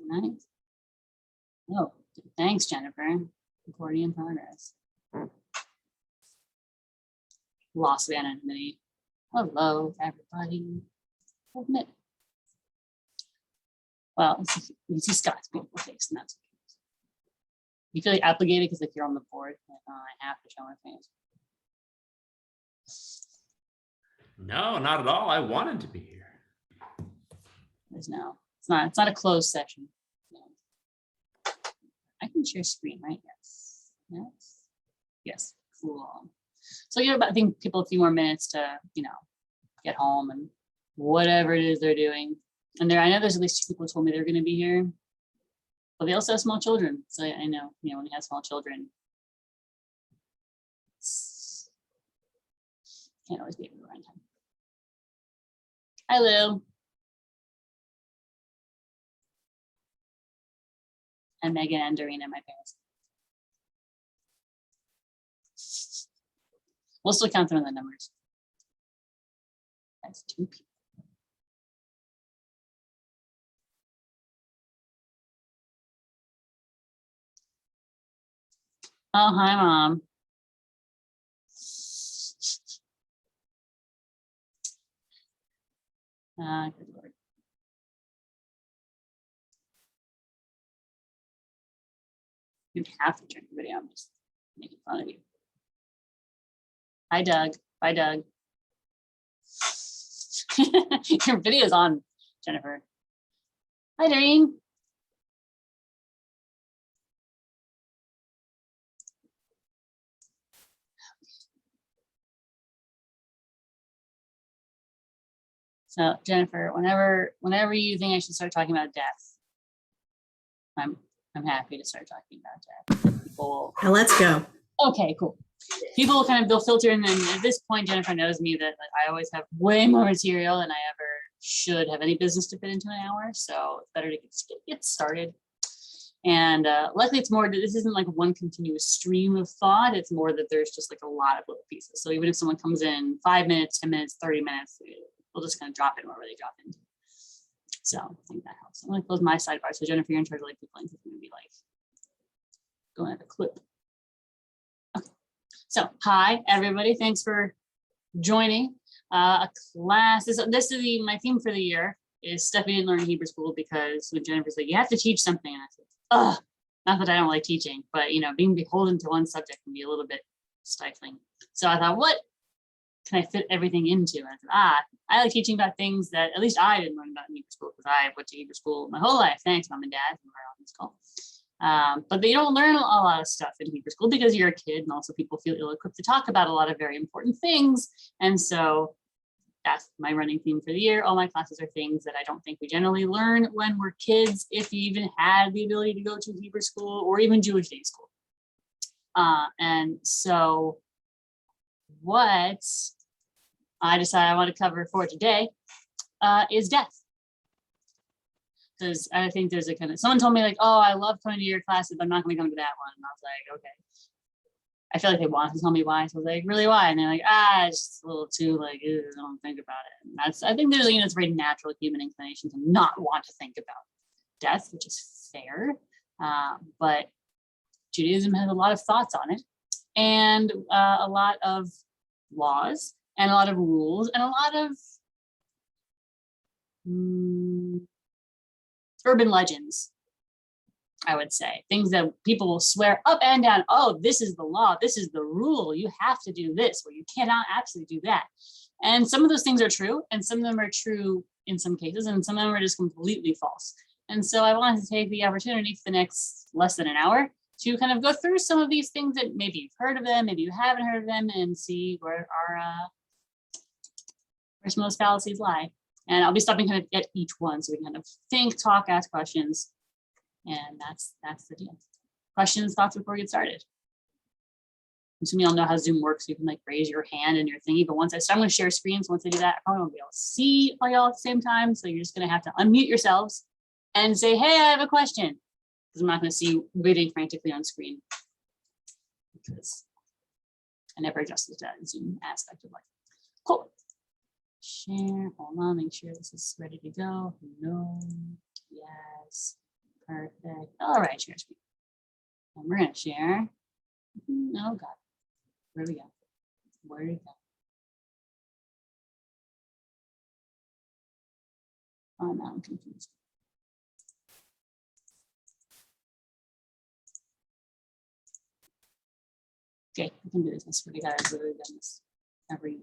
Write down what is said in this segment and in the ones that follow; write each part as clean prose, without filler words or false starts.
Nice. Oh, thanks, Jennifer. Recording in progress. Lost of anonymity. Hello, everybody. Admit. Well, you see Scott's beautiful face, and that's okay. You feel like obligated because if you're on the board, like, oh, I have to show my face. No, not at all. I wanted to be here. There's no. It's not a closed session. No. I can share screen, right? Yes. Yes. Yes. Cool. So give about, I think, people a few more minutes to, get home and whatever it is they're doing. And I know there's at least 2 people who told me they're going to be here, but they also have small children. So I know, when you have small children, can't always be able to run time. Hi, Lou. And Megan and Doreen and my parents. We'll still count them in the numbers. That's 2 people. Oh, hi, Mom. Good Lord. You'd have to turn your video. I'm just making fun of you. Hi, Doug. Bye, Doug. Your video's on, Jennifer. Hi, Doreen. So, Jennifer, whenever you think I should start talking about death, I'm happy to start talking about death. People. Now let's go. Okay, cool. People they'll filter, and then at this point, Jennifer knows me that I always have way more material than I ever should have any business to fit into an hour. So it's better to get started. And luckily, it's more. This isn't like one continuous stream of thought. It's more that there's just like a lot of little pieces. So even if someone comes in 5 minutes, 10 minutes, 30 minutes, we'll just kind of drop in wherever they drop into. So I think that helps. I'm going to close my sidebar. So Jennifer, you're in charge of like people. It's going to be like going at a clip. Okay. So hi everybody. Thanks for joining a class. This is my theme for the year is Stephanie didn't learn Hebrew school because when Jennifer's like, you have to teach something, and I said, ugh, not that I don't like teaching, but being beholden to one subject can be a little bit stifling. So I thought, what can I fit everything into? And I said, I like teaching about things that at least I didn't learn about in Hebrew school because I went to Hebrew school my whole life. Thanks, Mom and Dad, who are on this call. But they don't learn a lot of stuff in Hebrew school because you're a kid, and also people feel ill-equipped to talk about a lot of very important things. And so that's my running theme for the year. All my classes are things that I don't think we generally learn when we're kids, if you even had the ability to go to Hebrew school or even Jewish day school. And so what I decided I want to cover for today is death. Because I think there's a kind of, someone told me like, oh, I love coming to your classes, but I'm not going to come to that one. And I was like, okay. I feel like they want to tell me why. So I was like, really why? And they're like, it's just a little too like, don't think about it. And I think there's, it's a very natural human inclination to not want to think about death, which is fair. But Judaism has a lot of thoughts on it, and a lot of laws, and a lot of rules, and a lot of urban legends, I would say. Things that people will swear up and down, oh, this is the law, this is the rule, you have to do this, or you cannot actually do that. And some of those things are true, and some of them are true in some cases, and some of them are just completely false. And so I wanted to take the opportunity for the next less than an hour to kind of go through some of these things that maybe you've heard of them, maybe you haven't heard of them, and see where some of those fallacies lie. And I'll be stopping kind of at each one so we can kind of think, talk, ask questions. And that's the deal. Questions, thoughts before we get started? I'm assuming y'all know how Zoom works. You can like raise your hand in your thingy, but once I start, I'm going to share screens. Once I do that, I probably won't be able to see all y'all at the same time. So you're just going to have to unmute yourselves and say, hey, I have a question. Because I'm not going to see you waiting frantically on screen. Because I never adjusted that Zoom aspect of life. Cool. Share, hold on, make sure this is ready to go. No, yes. Perfect. All right, share screen. And we're going to share. Oh, God. Where do we go? Where did it go? Oh, now I'm confused. Okay, we can do this. I swear to God, I've literally done this every.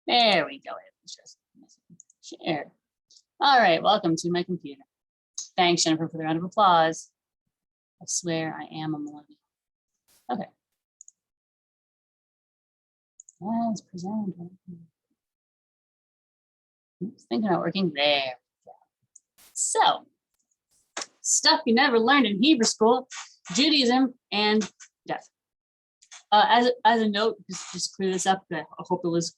There we go. It's just share. All right, welcome to my computer. Thanks, Jennifer, for the round of applause. I swear I am a millennial. Okay. Let's present. Thinking about working there. So, stuff you never learned in Hebrew school, Judaism and death. As a note, just clear this up. I hope it was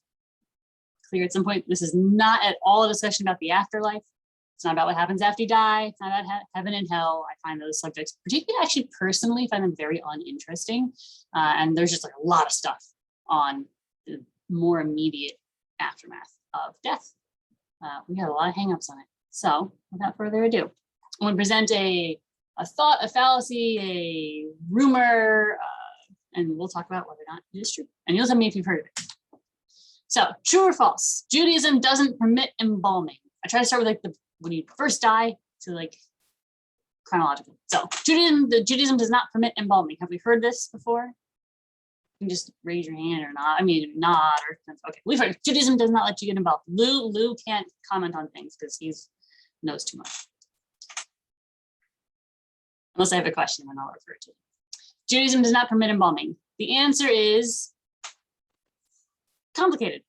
clear at some point. This is not at all a discussion about the afterlife. It's not about what happens after you die. It's not about heaven and hell. I find those subjects, particularly actually personally, find them very uninteresting. And there's just like a lot of stuff on the more immediate aftermath of death. We got a lot of hangups on it. So without further ado, I'm going to present a thought, a fallacy, a rumor, and we'll talk about whether or not it is true. And you'll tell me if you've heard of it. So, true or false? Judaism doesn't permit embalming. I try to start with like when you first die to like chronological. So, Judaism does not permit embalming. Have we heard this before? You can just raise your hand or not. I mean, nod or okay. We've heard Judaism does not let you get involved. Lou can't comment on things because he knows too much. Unless I have a question, then I'll refer to it. Judaism does not permit embalming. The answer is complicated.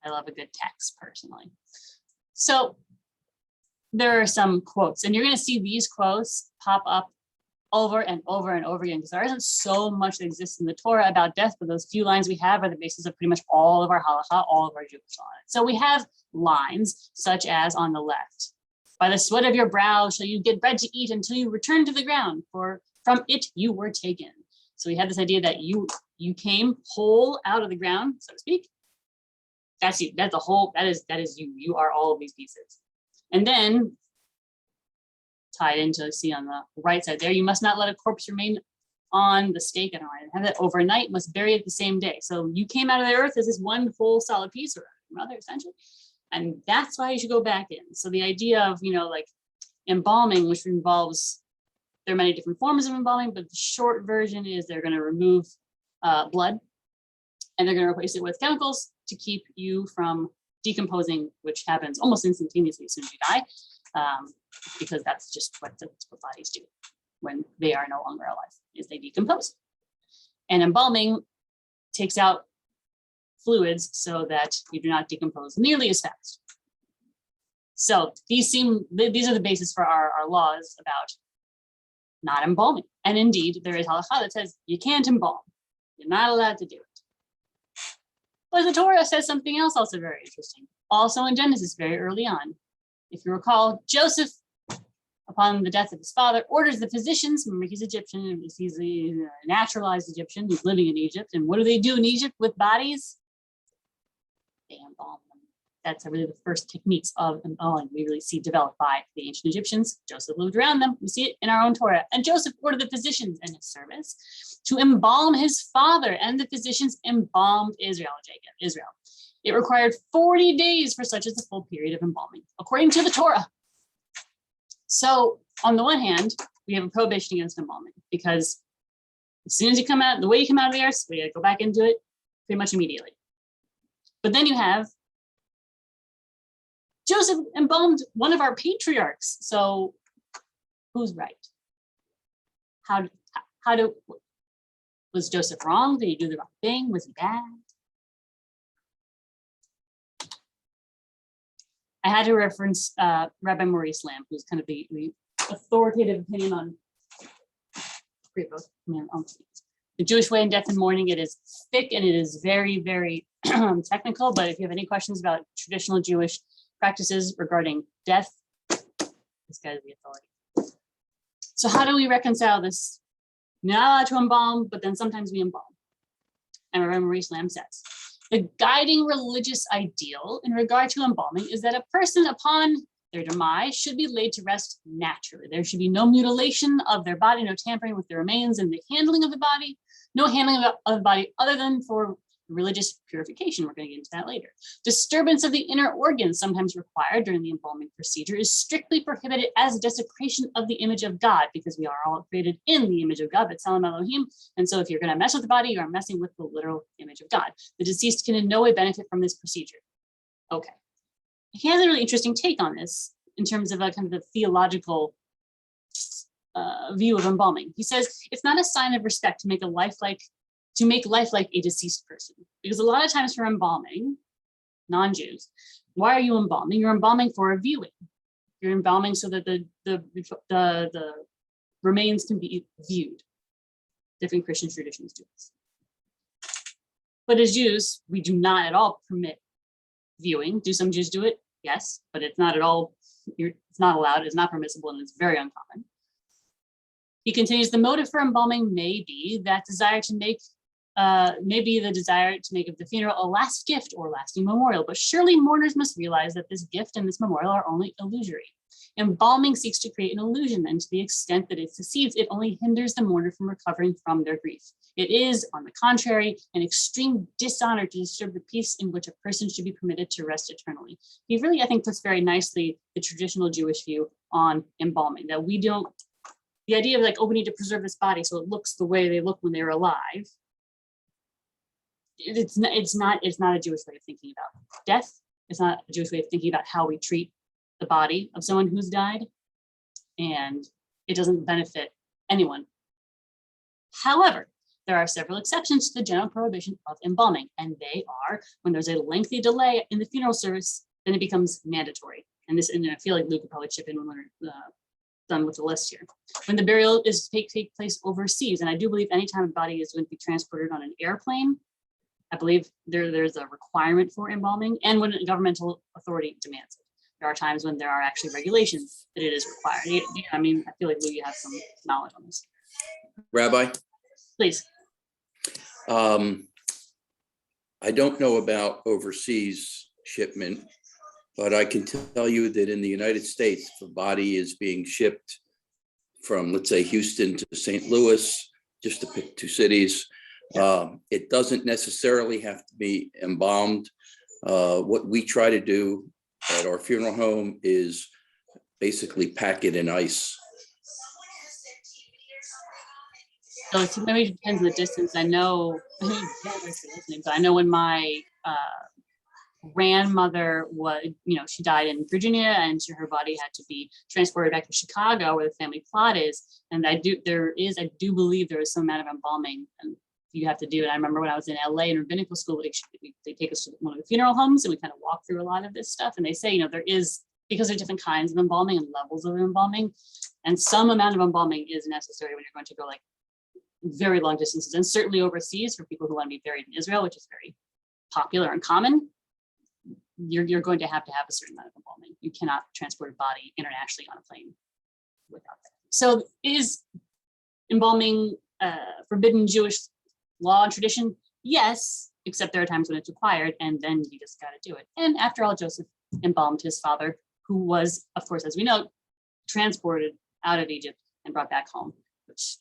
I love a good text personally. So there are some quotes, and you're going to see these quotes pop up over and over and over again because there isn't so much that exists in the Torah about death, but those few lines we have are the basis of pretty much all of our halacha, all of our Jewish law. So we have lines such as on the left, by the sweat of your brow shall you get bread to eat until you return to the ground, for from it you were taken. So we have this idea that you came whole out of the ground, so to speak. That's you. That's the whole. That is you. You are all of these pieces. And then tied into, see on the right side there, you must not let a corpse remain on the stake and have it overnight. Must bury it the same day. So you came out of the earth as this one whole solid piece, or mother essentially. And that's why you should go back in. So the idea of, like embalming, which involves, there are many different forms of embalming, but the short version is they're going to remove blood and they're going to replace it with chemicals to keep you from decomposing, which happens almost instantaneously as soon as you die, because that's just what bodies do when they are no longer alive, is they decompose. And embalming takes out fluids so that you do not decompose nearly as fast. So these are the basis for our laws about not embalming. And indeed, there is halakha that says you can't embalm. You're not allowed to do it. But the Torah says something else also very interesting. Also in Genesis, very early on. If you recall, Joseph, upon the death of his father, orders the physicians, remember he's Egyptian, he's a naturalized Egyptian, he's living in Egypt. And what do they do in Egypt with bodies? They embalm them. That's really the first techniques of embalming we really see developed by the ancient Egyptians. Joseph lived around them. We see it in our own Torah. And Joseph ordered the physicians in his service to embalm his father, and the physicians embalmed Israel. It required 40 days for such as the full period of embalming, according to the Torah. So on the one hand, we have a prohibition against embalming because as soon as you come out, the way you come out of the earth, we got to go back into it pretty much immediately. But then you have Joseph embalmed one of our patriarchs. So who's right? Was Joseph wrong? Did he do the wrong thing? Was he bad? I had to reference Rabbi Maurice Lamb, who's kind of the authoritative opinion on the Jewish way in death and mourning. It is thick and it is very, very technical, but if you have any questions about traditional Jewish practices regarding death, this guy is the authority. So how do we reconcile this? Not allowed to embalm, but then sometimes we embalm. And Rabbi Maurice Lamb says, the guiding religious ideal in regard to embalming is that a person upon Their demise should be laid to rest naturally. There should be no mutilation of their body, no tampering with the remains, and the handling of the body, no handling of the body other than for religious purification. We're going to get into that later. Disturbance of the inner organs, sometimes required during the embalming procedure, is strictly prohibited as desecration of the image of God, because we are all created in the image of God, but B'Tselem Elohim. And so if you're going to mess with the body, you are messing with the literal image of God. The deceased can in no way benefit from this procedure. Okay. He has a really interesting take on this in terms of a kind of the theological view of embalming. He says it's not a sign of respect to make life like a deceased person, because a lot of times for embalming, non-Jews, why are you embalming? You're embalming for a viewing. You're embalming so that the remains can be viewed. Different Christian traditions do this. But as Jews, we do not at all permit viewing. Do some Jews do it? Yes, but it's not at all, it's not allowed, it's not permissible, and it's very uncommon. He continues, the motive for embalming may be the desire to make of the funeral a last gift or lasting memorial, but surely mourners must realize that this gift and this memorial are only illusory. Embalming seeks to create an illusion, and to the extent that it succeeds, it only hinders the mourner from recovering from their grief. It is, on the contrary, an extreme dishonor to disturb the peace in which a person should be permitted to rest eternally. He really, I think, puts very nicely the traditional Jewish view on embalming, that we don't, the idea of like, oh, we need to preserve this body so it looks the way they look when they were alive. It's not a Jewish way of thinking about death. It's not a Jewish way of thinking about how we treat the body of someone who's died, and it doesn't benefit anyone. However, there are several exceptions to the general prohibition of embalming, and they are when there's a lengthy delay in the funeral service, then it becomes mandatory. And I feel like Luke could probably chip in when we're done with the list here. When the burial is to take place overseas, and I do believe anytime a body is going to be transported on an airplane, I believe there's a requirement for embalming, and when a governmental authority demands it. There are times when there are actually regulations that it is required. Yeah, I mean, I feel like Lou, you have some knowledge on this. Rabbi? Please. I don't know about overseas shipment, but I can tell you that in the United States, if a body is being shipped from, let's say, Houston to St. Louis, just to pick two cities, it doesn't necessarily have to be embalmed. What we try to do at our funeral home is basically pack it in ice. So it maybe depends on the distance. I know, but I know when my grandmother was, she died in Virginia, and so her body had to be transported back to Chicago, where the family plot is. And I do believe there is some amount of embalming and you have to do it. I remember when I was in LA in rabbinical school, they take us to one of the funeral homes and we kind of walk through a lot of this stuff. And they say, there is, because there are different kinds of embalming and levels of embalming, and some amount of embalming is necessary when you're going to go like very long distances, and certainly overseas for people who want to be buried in Israel, which is very popular and common. You're going to have a certain amount of embalming. You cannot transport a body internationally on a plane without that. So is embalming forbidden Jewish law and tradition? Yes, except there are times when it's required, and then you just got to do it. And after all, Joseph embalmed his father, who was, of course, as we know, transported out of Egypt and brought back home, which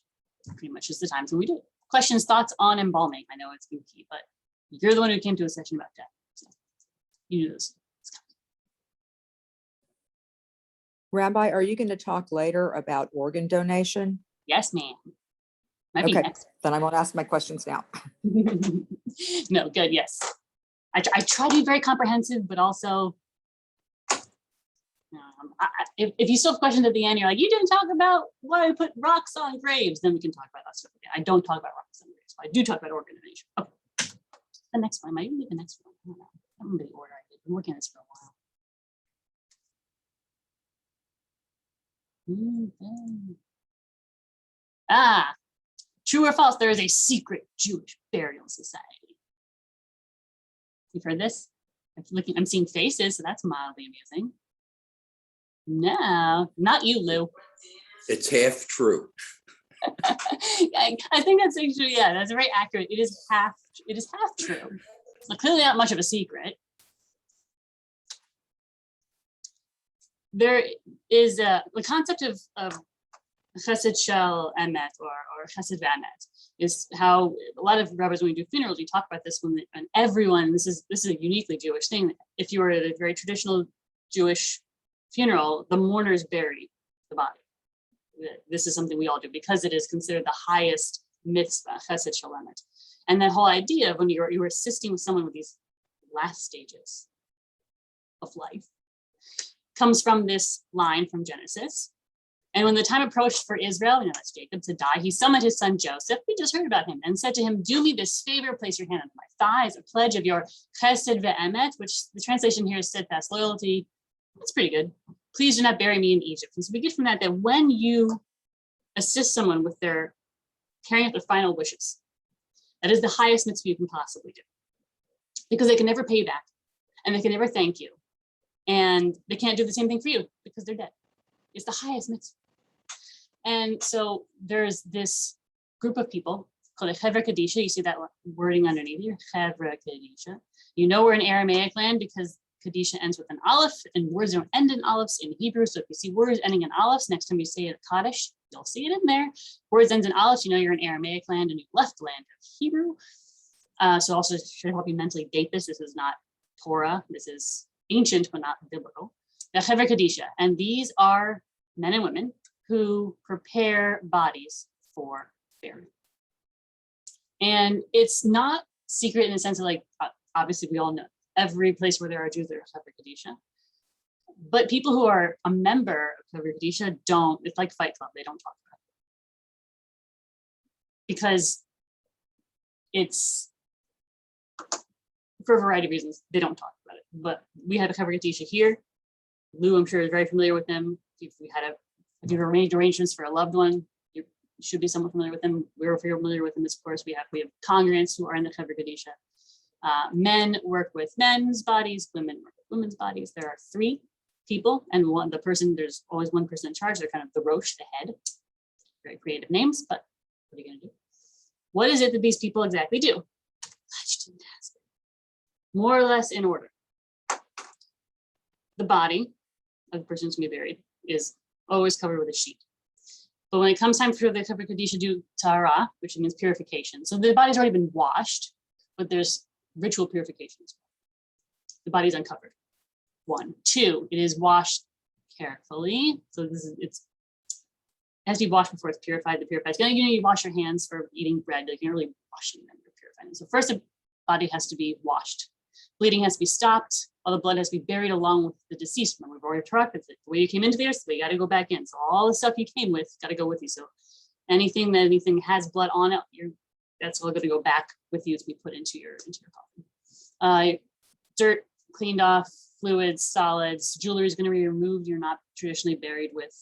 pretty much is the times when we do it. Questions, thoughts on embalming? I know it's been key, but you're the one who came to a session about death, so you knew this. Rabbi, are you going to talk later about organ donation? Yes, ma'am. Might be Okay, next. then I won't ask my questions now. No, good, yes. I try to be very comprehensive, but also, if you still have questions at the end, you're like, you didn't talk about why I put rocks on graves, then we can talk about that stuff again. I don't talk about rocks on graves, but I do talk about organ donation. Okay. The next one, I might even do the next one. I don't know. I don't remember the order I did. I've been working on this for a while. True or false, there is a secret Jewish burial society. You've heard this? I'm seeing faces, so that's mildly amusing. No, not you, Lou. It's half true. I think that's actually, yeah, that's very accurate. It is half true. So clearly not much of a secret. there is the concept of chesed shel emet or chesed ve'emet is how a lot of rabbis, when we do funerals, we talk about this when everyone, this is a uniquely Jewish thing. If you were at a very traditional Jewish funeral, the mourners bury the body. This is something we all do because it is considered the highest mitzvah, chesed shel emet. And that whole idea of when you're assisting with someone with these last stages of life comes from this line from Genesis. And when the time approached for Israel, that's Jacob, to die, he summoned his son Joseph, we just heard about him, and said to him, do me this favor, place your hand on my thigh as a pledge of your chesed ve'emet, which the translation here is steadfast loyalty. That's pretty good. Please do not bury me in Egypt. And so we get from that when you assist someone with their carrying out their final wishes, that is the highest mitzvah you can possibly do. Because they can never pay you back, and they can never thank you. And they can't do the same thing for you because they're dead. It's the highest mitzvah. And so there's this group of people called a Chevra Kadisha. You see that wording underneath here, Chevra Kadisha. You know we're in Aramaic land because Kadisha ends with an aleph, and words don't end in alephs in Hebrew. So if you see words ending in alephs, next time you say it Kaddish, you'll see it in there. Words ends in alephs, you know you're in Aramaic land and you left the land of Hebrew. So also should help you mentally date this. This is not Torah. This is ancient, but not biblical. The Chevra Kadisha. And these are men and women who prepare bodies for burial. And it's not secret in the sense of obviously we all know every place where there are Jews, there are Chevra Kadisha. But people who are a member of Chevra Kadisha don't, it's like Fight Club, they don't talk about it. Because it's, for a variety of reasons, they don't talk about it. But we had a Chevra Kadisha here. Lou, I'm sure, is very familiar with them. If you've arranged arrangements for a loved one, you should be somewhat familiar with them. We're familiar with them, of course. We have congregants who are in the Chevra Kadisha. Men work with men's bodies, women work with women's bodies. There are 3 people, and there's always one person in charge. They're kind of the Rosh, the head. Very creative names, but what are you going to do? What is it that these people exactly do? I just didn't ask. More or less in order. The body of the person who's going to be buried is always covered with a sheet. But when it comes time for the Chevra Kadisha do tahara, which means purification. So the body's already been washed, but there's ritual purification. The body's uncovered. 1. 2, it is washed carefully. So it has to be washed before it's purified. The purified. You wash your hands for eating bread. You're really washing them to purify them. So first, the body has to be washed. Bleeding has to be stopped. All the blood has to be buried along with the deceased one. We've already talked about it. The way you came into this, the way you got to go back in. So all the stuff you came with got to go with you. So anything has blood on it, that's all going to go back with you to be put into your coffin. Dirt cleaned off, fluids, solids, jewelry is going to be removed. You're not traditionally buried with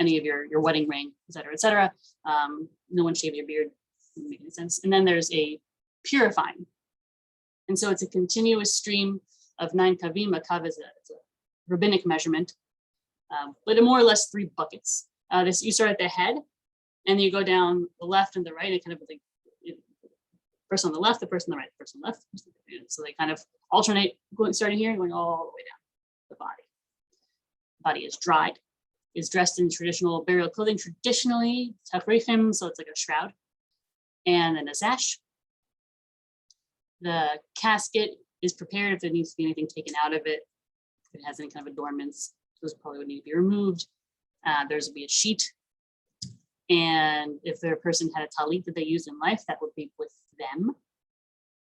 any of your wedding ring, et cetera, et cetera. No one shaved your beard. Doesn't make any sense. And then there's a purifying. And so it's a continuous stream of 9 kavim. A kav is a rabbinic measurement, but more or less 3 buckets. You start at the head, and you go down the left and the right, and kind of like person on the left, the person on the right, the person on the left. So they kind of alternate, starting here and going all the way down the body. The body is dried, is dressed in traditional burial clothing, traditionally tafrichim, so it's like a shroud, and then a sash. The casket is prepared if there needs to be anything taken out of it. If it has any kind of adornments, those probably would need to be removed. There's would be a sheet. And if the person had a talit that they used in life, that would be with them,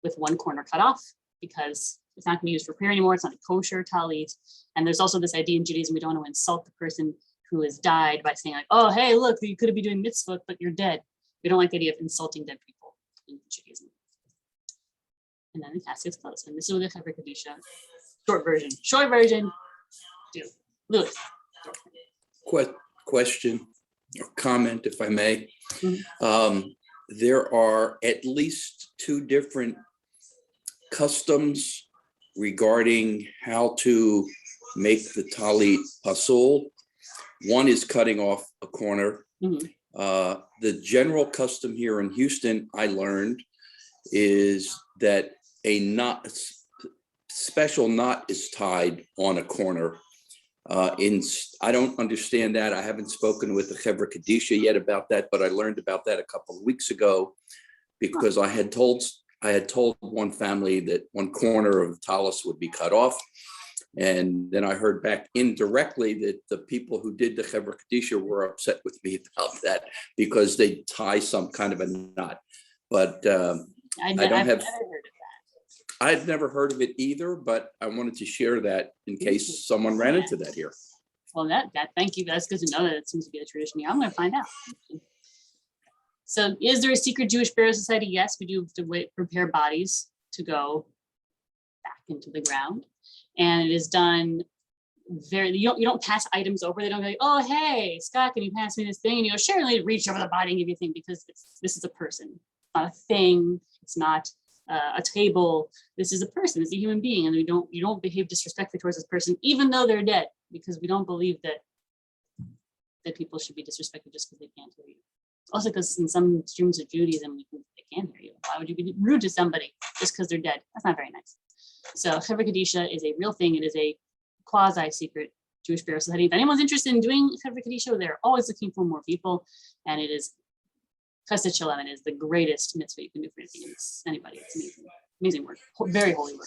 with one corner cut off, because it's not going to be used for prayer anymore. It's not a kosher talit. And there's also this idea in Judaism, we don't want to insult the person who has died by saying like, oh, hey, look, you could be doing mitzvot, but you're dead. We don't like the idea of insulting dead people in Judaism. And then the casket's closed. And this is what the Chevra Kadisha, short version, do. Louis. Question or comment, if I may. Mm-hmm. There are at least 2 different customs regarding how to make the talit pasul. One is cutting off a corner. Mm-hmm. The general custom here in Houston, I learned, is that a special knot is tied on a corner I don't understand that. I haven't spoken with the Chevra Kadisha yet about that, but I learned about that a couple of weeks ago because I had told one family that one corner of talus would be cut off. And then I heard back indirectly that the people who did the Chevra Kadisha were upset with me about that because they tie some kind of a knot. But I've never heard of that. I'd never heard of it either, but I wanted to share that in case someone ran into that here. Well, thank you. That's good to know that it seems to be a tradition here. I'm going to find out. So is there a secret Jewish burial society? Yes, we do have to prepare bodies to go back into the ground. And it is done you don't pass items over. They don't go, oh, hey, Scott, can you pass me this thing? And you go, sure, and they reach over the body and give you a thing because this is a person, it's not a thing. It's not a table. This is a person, it's a human being. And you don't behave disrespectfully towards this person, even though they're dead, because we don't believe that people should be disrespected just because they can't hear you. Also, because in some streams of Judaism, they can hear you. Why would you be rude to somebody just because they're dead? That's not very nice. So Chevra Kadisha is a real thing. It is a quasi-secret Jewish burial society. If anyone's interested in doing Chevra Kadisha, they're always looking for more people. And it is Chesed Shalem. It is the greatest mitzvah you can do for anybody. It's amazing. Amazing work. Very holy work.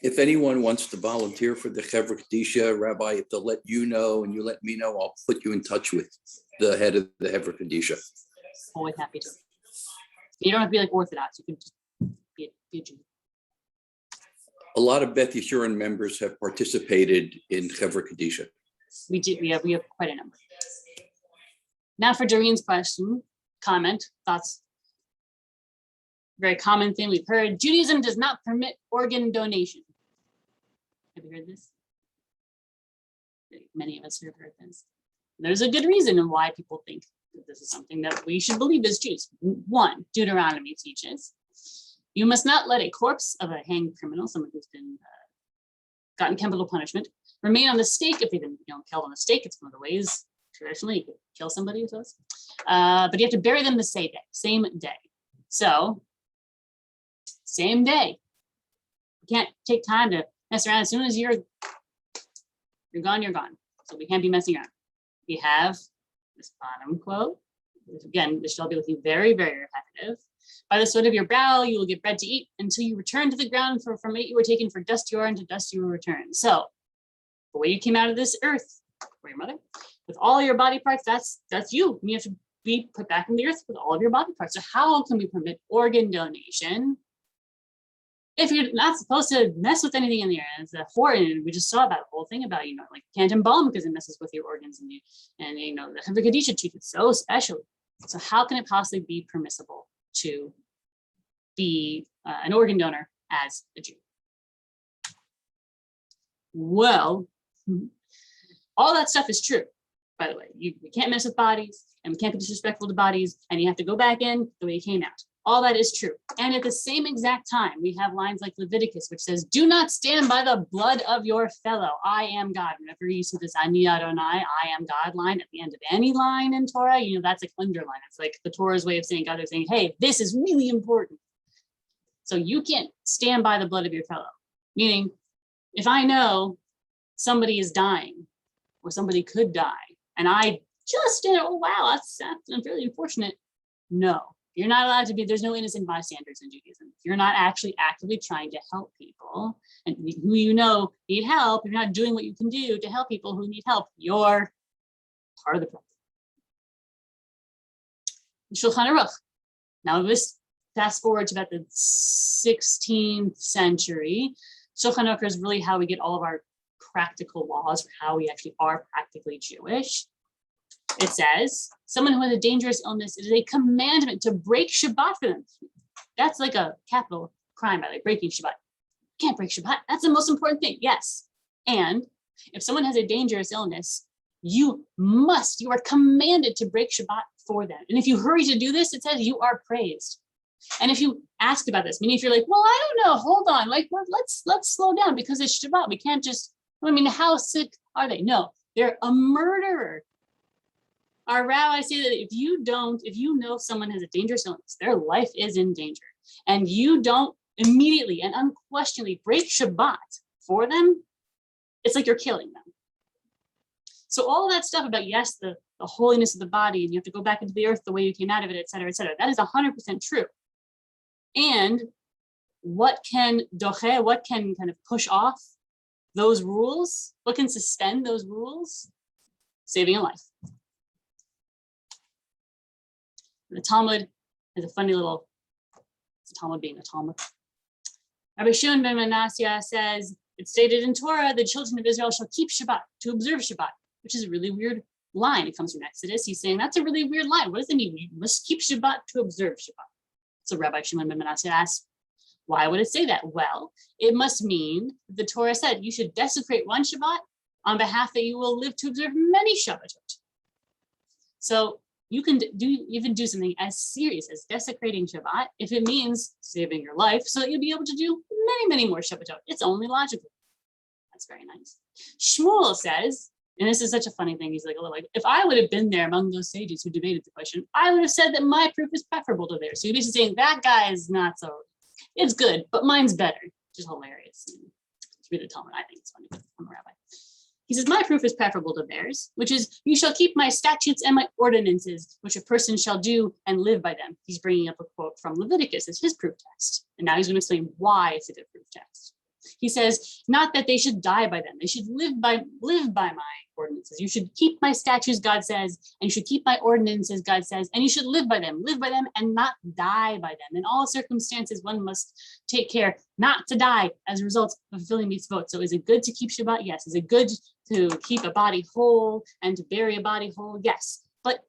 If anyone wants to volunteer for the Chevra Kadisha, Rabbi, if they'll let you know and you let me know, I'll put you in touch with the head of the Chevra Kadisha. Always happy to. You don't have to be like Orthodox. You can just be a Jew. A lot of Beth Yeshurun members have participated in Chevra Kadisha. We do. We have quite a number. Now for Doreen's comment, thoughts. Very common thing we've heard. Judaism does not permit organ donation. Have you heard this? Many of us have heard this. There's a good reason why people think that this is something that we should believe as Jews. One, Deuteronomy teaches, you must not let a corpse of a hanged criminal, someone who's been gotten capital punishment, remain on the stake if they've been killed on the stake. It's one of the ways traditionally you could kill somebody with those. But you have to bury them the same day. So, same day. You can't take time to mess around. As soon as you're gone, you're gone. So we can't be messing around. We have this bottom quote. Again, this shall be looking very, very repetitive. By the sweat of your brow, you will get bread to eat until you return to the ground. For from it you were taken, for dust you are, and to dust you will return. So, the way you came out of this earth, for your mother, with all your body parts, that's you. You have to be put back in the earth with all of your body parts. So how can we permit organ donation if you're not supposed to mess with anything in the air? And it's important. We just saw that whole thing about, like can't embalm because it messes with your organs and the Chevra Kadisha treats it so specially. So how can it possibly be permissible to be an organ donor as a Jew? Well, all that stuff is true, by the way. We can't mess with bodies, and we can't be disrespectful to bodies, and you have to go back in the way you came out. All that is true. And at the same exact time, we have lines like Leviticus, which says, do not stand by the blood of your fellow. I am God. Whenever you see this Ani Adonai, I am God line at the end of any line in Torah, that's like underline. It's like the Torah's way of saying God is saying, hey, this is really important. So you can't stand by the blood of your fellow. Meaning, if I know somebody is dying or somebody could die, and I just did it, oh, wow, that's really unfortunate. No. You're not allowed to be, there's no innocent bystanders in Judaism. You're not actually actively trying to help people and who need help. You're not doing what you can do to help people who need help. You're part of the problem. Shulchan Aruch. Now this fast forward to about the 16th century. Shulchan Aruch is really how we get all of our practical laws for how we actually are practically Jewish. It says, someone who has a dangerous illness, it is a commandment to break Shabbat for them. That's like a capital crime, by like breaking Shabbat. You can't break Shabbat. That's the most important thing. Yes. And if someone has a dangerous illness, you are commanded to break Shabbat for them. And if you hurry to do this, it says you are praised. And if you ask about this, meaning if you're like, well, I don't know, hold on, let's slow down because it's Shabbat. We can't just, how sick are they? No, they're a murderer. Our rabbis say that if you know someone has a dangerous illness, their life is in danger, and you don't immediately and unquestionably break Shabbat for them, it's like you're killing them. So all that stuff about, yes, the holiness of the body, and you have to go back into the earth the way you came out of it, et cetera, that is 100% true. And what can kind of push off those rules? What can suspend those rules? Saving a life. The Talmud is a funny little, it's a Talmud being a Talmud. Rabbi Yeshurun ben Manasseh says, it's stated in Torah, the children of Israel shall keep Shabbat, to observe Shabbat, which is a really weird line. It comes from Exodus. He's saying that's a really weird line. What does it mean? You must keep Shabbat to observe Shabbat. So Rabbi Shimon ben Manasseh asks, why would it say that? Well, it must mean the Torah said you should desecrate one Shabbat on behalf that you will live to observe many Shabbatot. So you can even do something as serious as desecrating Shabbat if it means saving your life so that you'll be able to do many, many more Shabbatot. It's only logical. That's very nice. Shmuel says, and this is such a funny thing, he's like, if I would have been there among those sages who debated the question, I would have said that my proof is preferable to theirs. So you're basically saying that guy is not so, it's good, but mine's better, which is hilarious. It's really Talmud, I think it's funny, but I'm a rabbi. He says, my proof is preferable to theirs, which is, you shall keep my statutes and my ordinances, which a person shall do and live by them. He's bringing up a quote from Leviticus as his proof text. And now he's going to explain why it's a good proof text. He says, not that they should die by them. They should live by my ordinances. You should keep my statutes, God says, and you should keep my ordinances, God says, and you should live by them and not die by them. In all circumstances, one must take care not to die as a result of fulfilling mitzvot. So is it good to keep Shabbat? Yes. Is it good to keep a body whole and to bury a body whole? Yes, but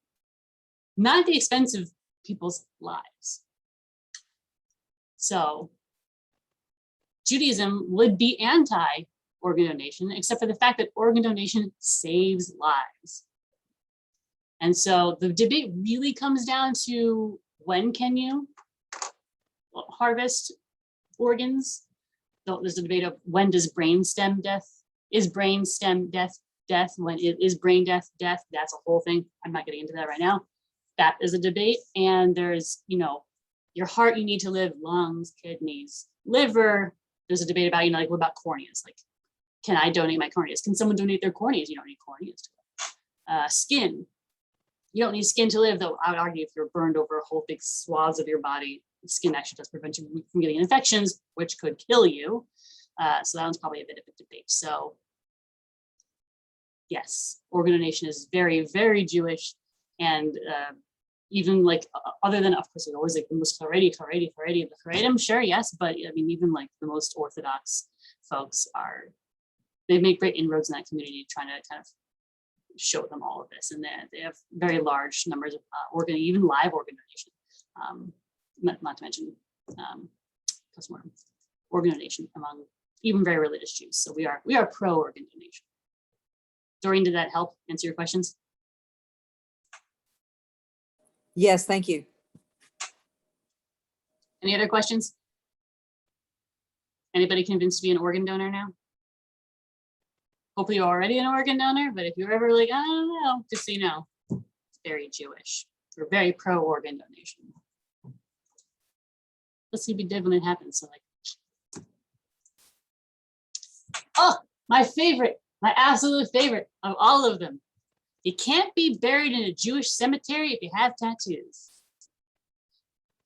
not at the expense of people's lives. So Judaism would be anti-organ donation, except for the fact that organ donation saves lives. And so the debate really comes down to, when can you harvest organs? There's a debate of, when does brainstem death, is brainstem death, when it is brain death? That's a whole thing. I'm not getting into that right now. That is a debate. And there's, your heart, you need to live, lungs, kidneys, liver. There's a debate about, what about corneas? Like, can I donate my corneas? Can someone donate their corneas? You don't need corneas to live. Skin. You don't need skin to live, though I would argue if you're burned over a whole big swaths of your body, skin actually does prevent you from getting infections, which could kill you. So that one's probably a bit of a debate. So yes, organ donation is very, very Jewish. And even other than, of course, it's always the most Haredi of the Haredim, sure, yes, but I mean, even the most Orthodox folks they make great inroads in that community, trying to kind of show them all of this, and they have very large numbers of even live organ donation, not to mention postmortem organ donation among even very religious Jews. So we are pro organ donation. Doreen, did that help answer your questions? Yes, thank you. Any other questions? Anybody convinced to be an organ donor now? Hopefully you're already an organ donor, but if you're ever I don't know, just so you know, it's very Jewish. We're very pro organ donation. Let's see what we did when it happened. So oh, my absolute favorite of all of them. You can't be buried in a Jewish cemetery if you have tattoos.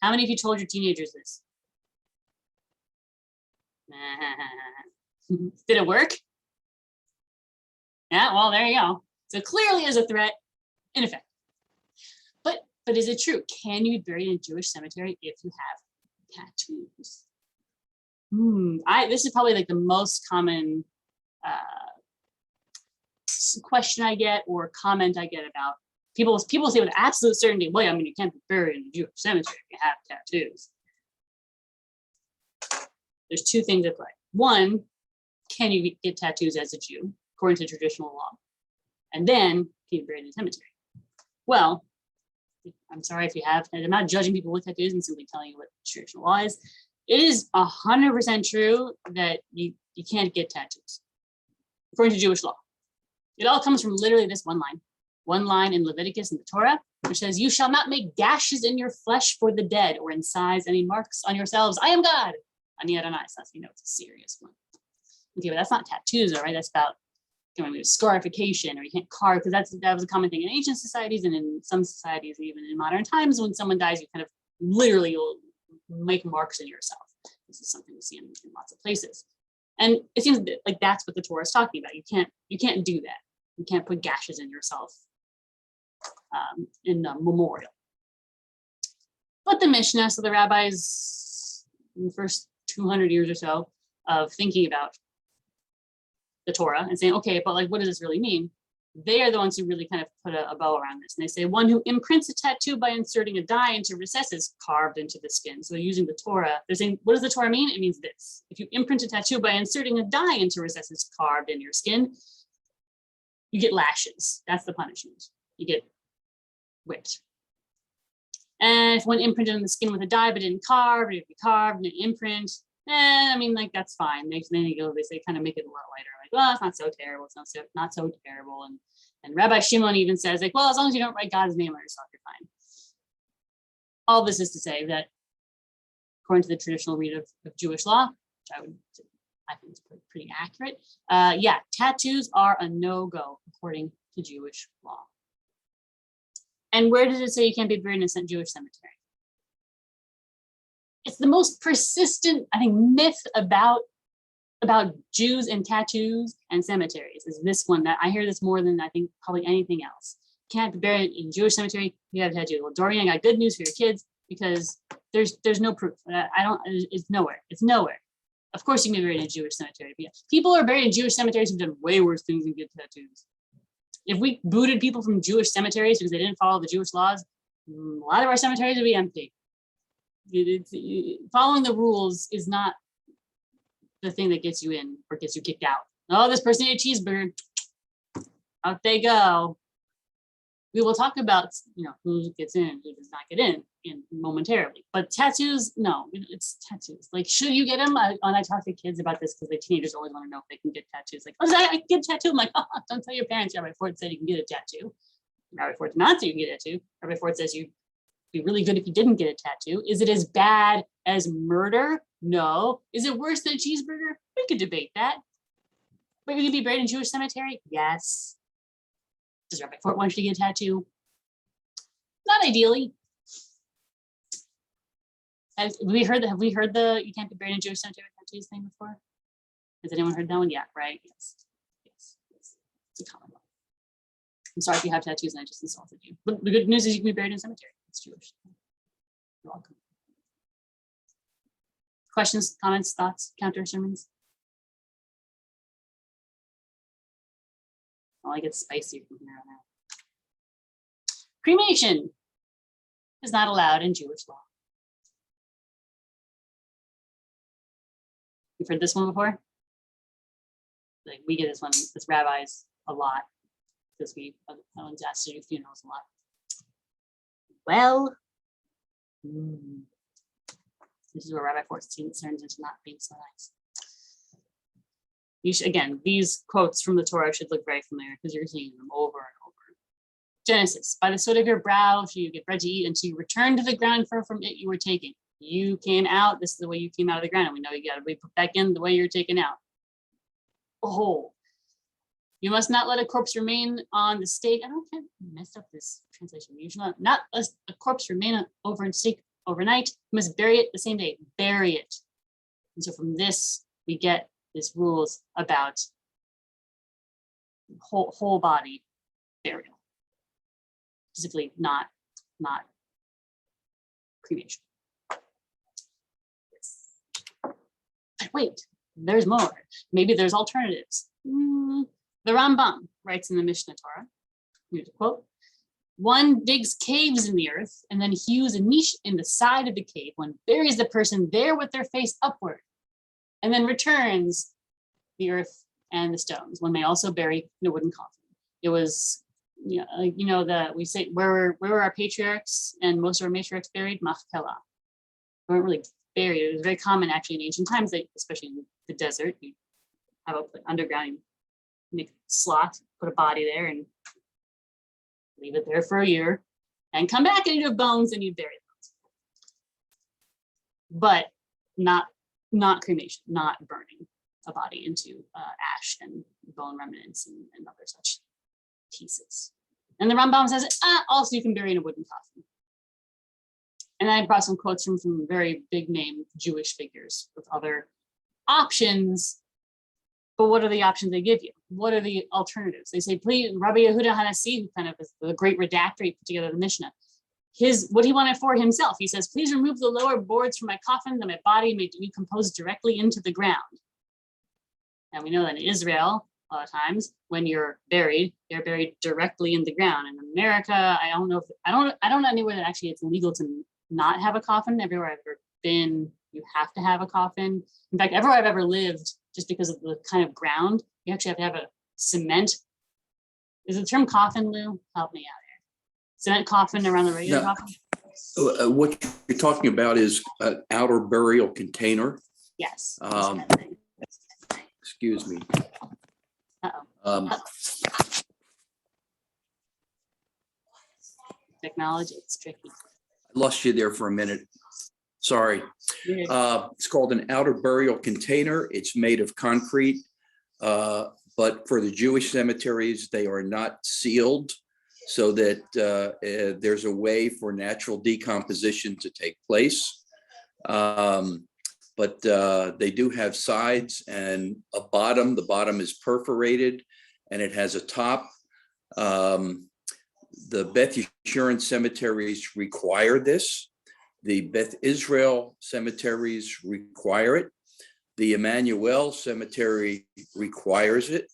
How many of you told your teenagers this? Did it work? Yeah, well, there you go. So clearly is a threat, in effect. But is it true? Can you be buried in a Jewish cemetery if you have tattoos? This is probably the most common question I get or comment I get about people say with absolute certainty, well, I mean, you can't be buried in a Jewish cemetery if you have tattoos. There's two things at play. One, can you get tattoos as a Jew according to traditional law? And then, can you be buried in a cemetery? Well, I'm sorry if you have, and I'm not judging people with tattoos and simply telling you what traditional law is. It is 100% true that you can't get tattoos according to Jewish law. It all comes from literally this one line in Leviticus in the Torah, which says, you shall not make gashes in your flesh for the dead or incise any marks on yourselves. I am God. Ani Adonai. So that's, it's a serious one. Okay, but that's not tattoos, all right? That's about scarification, or you can't carve, because that was a common thing in ancient societies, and in some societies, even in modern times, when someone dies, you kind of literally will make marks in yourself. This is something we see in lots of places. And it seems like that's what the Torah is talking about. You can't do that. You can't put gashes in yourself in a memorial. But the Mishnah, so the rabbis in the first 200 years or so of thinking about the Torah and saying, okay, but like, what does this really mean? They are the ones who really kind of put a bow around this. And they say, one who imprints a tattoo by inserting a dye into recesses carved into the skin. So using the Torah, they're saying, what does the Torah mean? It means this. If you imprint a tattoo by inserting a dye into recesses carved in your skin, you get lashes. That's the punishment. You get whipped. And if one imprinted on the skin with a dye but didn't carve, it would be carved and an imprint. I mean, like, that's fine. They kind of make it a lot lighter. Like, well, it's not so terrible. It's not so terrible. And Rabbi Shimon even says, like, well, as long as you don't write God's name on yourself, you're fine. All this is to say that, according to the traditional read of Jewish law, which I think is pretty accurate, yeah, tattoos are a no-go according to Jewish law. And where does it say you can't be buried in a Jewish cemetery? It's the most persistent, I think, myth about Jews and tattoos and cemeteries is this one. That I hear this more than I think probably anything else. Can't be buried in a Jewish cemetery, you have a tattoo. Well, Dorian, I got good news for your kids, because there's no proof. It's nowhere. Of course you can be buried in a Jewish cemetery. But yeah, people are buried in Jewish cemeteries who've done way worse things than get tattoos. If we booted people from Jewish cemeteries because they didn't follow the Jewish laws, a lot of our cemeteries would be empty. Following the rules is not the thing that gets you in or gets you kicked out. Oh, this person ate a cheeseburger. Out they go. We will talk about, who gets in, who does not get in momentarily. But tattoos, no, it's tattoos. Like, should you get them? I talk to kids about this because the teenagers always want to know if they can get tattoos. Like, oh, I can get a tattoo. I'm like, oh, don't tell your parents. Rabbi Fort said you can get a tattoo. Rabbi Fort did not say you can get a tattoo. Rabbi Fort says you'd be really good if you didn't get a tattoo. Is it as bad as murder? No. Is it worse than a cheeseburger? We could debate that. But you can be buried in a Jewish cemetery? Yes. Does Rabbi Fort want you to get a tattoo? Not ideally. Have we heard the you can't be buried in a Jewish cemetery with tattoos thing before? Has anyone heard that one? Yeah, right? Yes. It's a common one. I'm sorry if you have tattoos and I just insulted you. But the good news is you can be buried in a cemetery. It's Jewish. You're welcome. Questions, comments, thoughts, counter sermons? Oh, I get spicy from here on out. Cremation is not allowed in Jewish law. You've heard this one before? Like, we get this one as rabbis a lot, because one's asked to do funerals a lot. Well, this is where Rabbi Fort turns into not being so nice. You should, again, these quotes from the Torah should look very familiar because you're seeing them over and over. Genesis, by the sweat of your brow shall you get bread to eat until you return to the ground from it you were taken. You came out, this is the way you came out of the ground. And we know you got to be put back in the way you're taken out. Behold, you must not let a corpse remain on the stake. I don't mess up this translation. You should not let a corpse remain over in stake overnight. You must bury it the same day. Bury it. And so from this, we get these rules about whole body burial, specifically not cremation. But wait, there's more. Maybe there's alternatives. The Rambam writes in the Mishnah Torah, here's a quote: one digs caves in the earth and then hews a niche in the side of the cave. One buries the person there with their face upward and then returns the earth and the stones. One may also bury in a wooden coffin. It was, we say, where were our patriarchs and most of our matriarchs buried? Machpelah. They weren't really buried. It was very common actually in ancient times, especially in the desert. You have a underground, you make a slot, put a body there and leave it there for a year and come back and you'd have bones and you'd bury those. But not cremation, not burning. a body into ash and bone remnants and other such pieces. And the Rambam says, also you can bury in a wooden coffin. And I brought some quotes from some very big name Jewish figures with other options. But what are the options they give you? What are the alternatives? They say, please, Rabbi Yehuda Hanassi, who kind of is the great redactor, he put together the Mishnah. What he wanted for himself, he says, please remove the lower boards from my coffin that my body may decompose directly into the ground. And we know that in Israel, a lot of times when you're buried directly in the ground. In America, I don't know anywhere that actually it's legal to not have a coffin. Everywhere I've ever been, you have to have a coffin. In fact, everywhere I've ever lived, just because of the kind of ground, you actually have to have a cement. Is the term coffin, Lou? Help me out here. Cement coffin around the regular coffin? What you're talking about is an outer burial container. Yes. Excuse me. Technology, it's tricky. I lost you there for a minute. Sorry. It's called an outer burial container. It's made of concrete, but for the Jewish cemeteries, they are not sealed so that there's a way for natural decomposition to take place. But they do have sides and a bottom. The bottom is perforated and it has a top. The Beth Yeshurun cemeteries require this. The Beth Israel cemeteries require it. The Emmanuel cemetery requires it.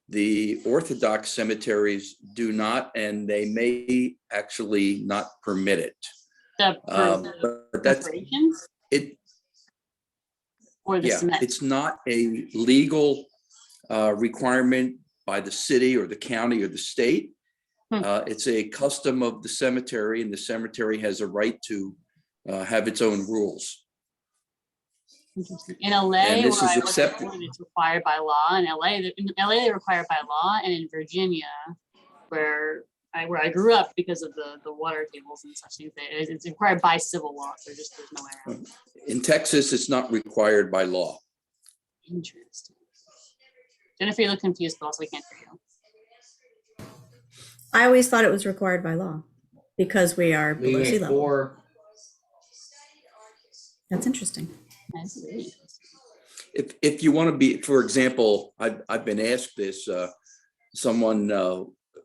The Orthodox cemeteries do not, and they may actually not permit it. But that's it. Or the cement. It's not a legal requirement by the city or the county or the state. It's a custom of the cemetery, and the cemetery has a right to have its own rules. In LA, where it's required by law. In LA, they require by law, and in Virginia, where I grew up, because of the water tables and such things, it's required by civil law. So there's no way around. In Texas, it's not required by law. Interesting. Jennifer, you look confused, but also we can't hear you. I always thought it was required by law because we are below sea level. That's interesting. If you want to be, for example, I've been asked this. Someone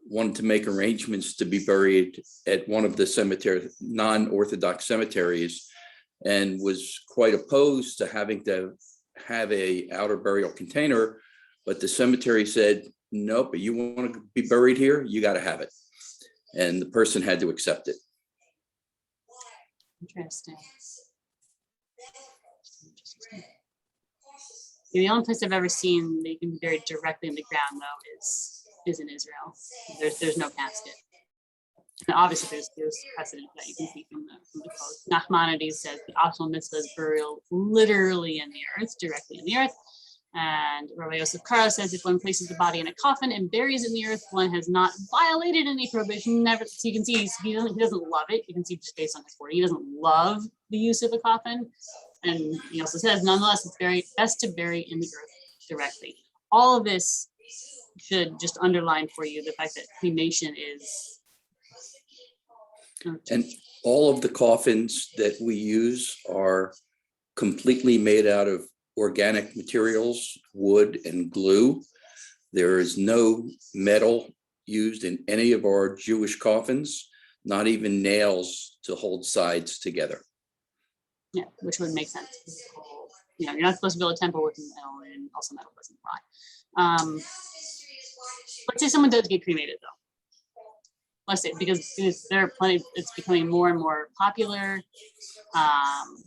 wanted to make arrangements to be buried at one of the cemeteries, non-Orthodox cemeteries, and was quite opposed to having to have a outer burial container. But the cemetery said, nope, but you want to be buried here, you got to have it. And the person had to accept it. Interesting. The only place I've ever seen that you can be buried directly in the ground, though, is in Israel. There's no casket. And obviously, there's precedent that you can see from the code. Nachmanides says the optional mitzvah is burial literally in the earth, directly in the earth. And Rabbi Yosef Karo says if one places the body in a coffin and buries it in the earth, one has not violated any prohibition. Never. So you can see he doesn't love it. You can see just based on his word, he doesn't love the use of a coffin. And he also says, nonetheless, it's best to bury in the earth directly. All of this should just underline for you the fact that cremation is. And all of the coffins that we use are completely made out of organic materials, wood and glue. There is no metal used in any of our Jewish coffins, not even nails to hold sides together. Yeah, which would make sense. You're not supposed to build a temple with metal, and also metal doesn't fly. Let's say someone does get cremated, though. Let's say because there are plenty. It's becoming more and more popular. I'm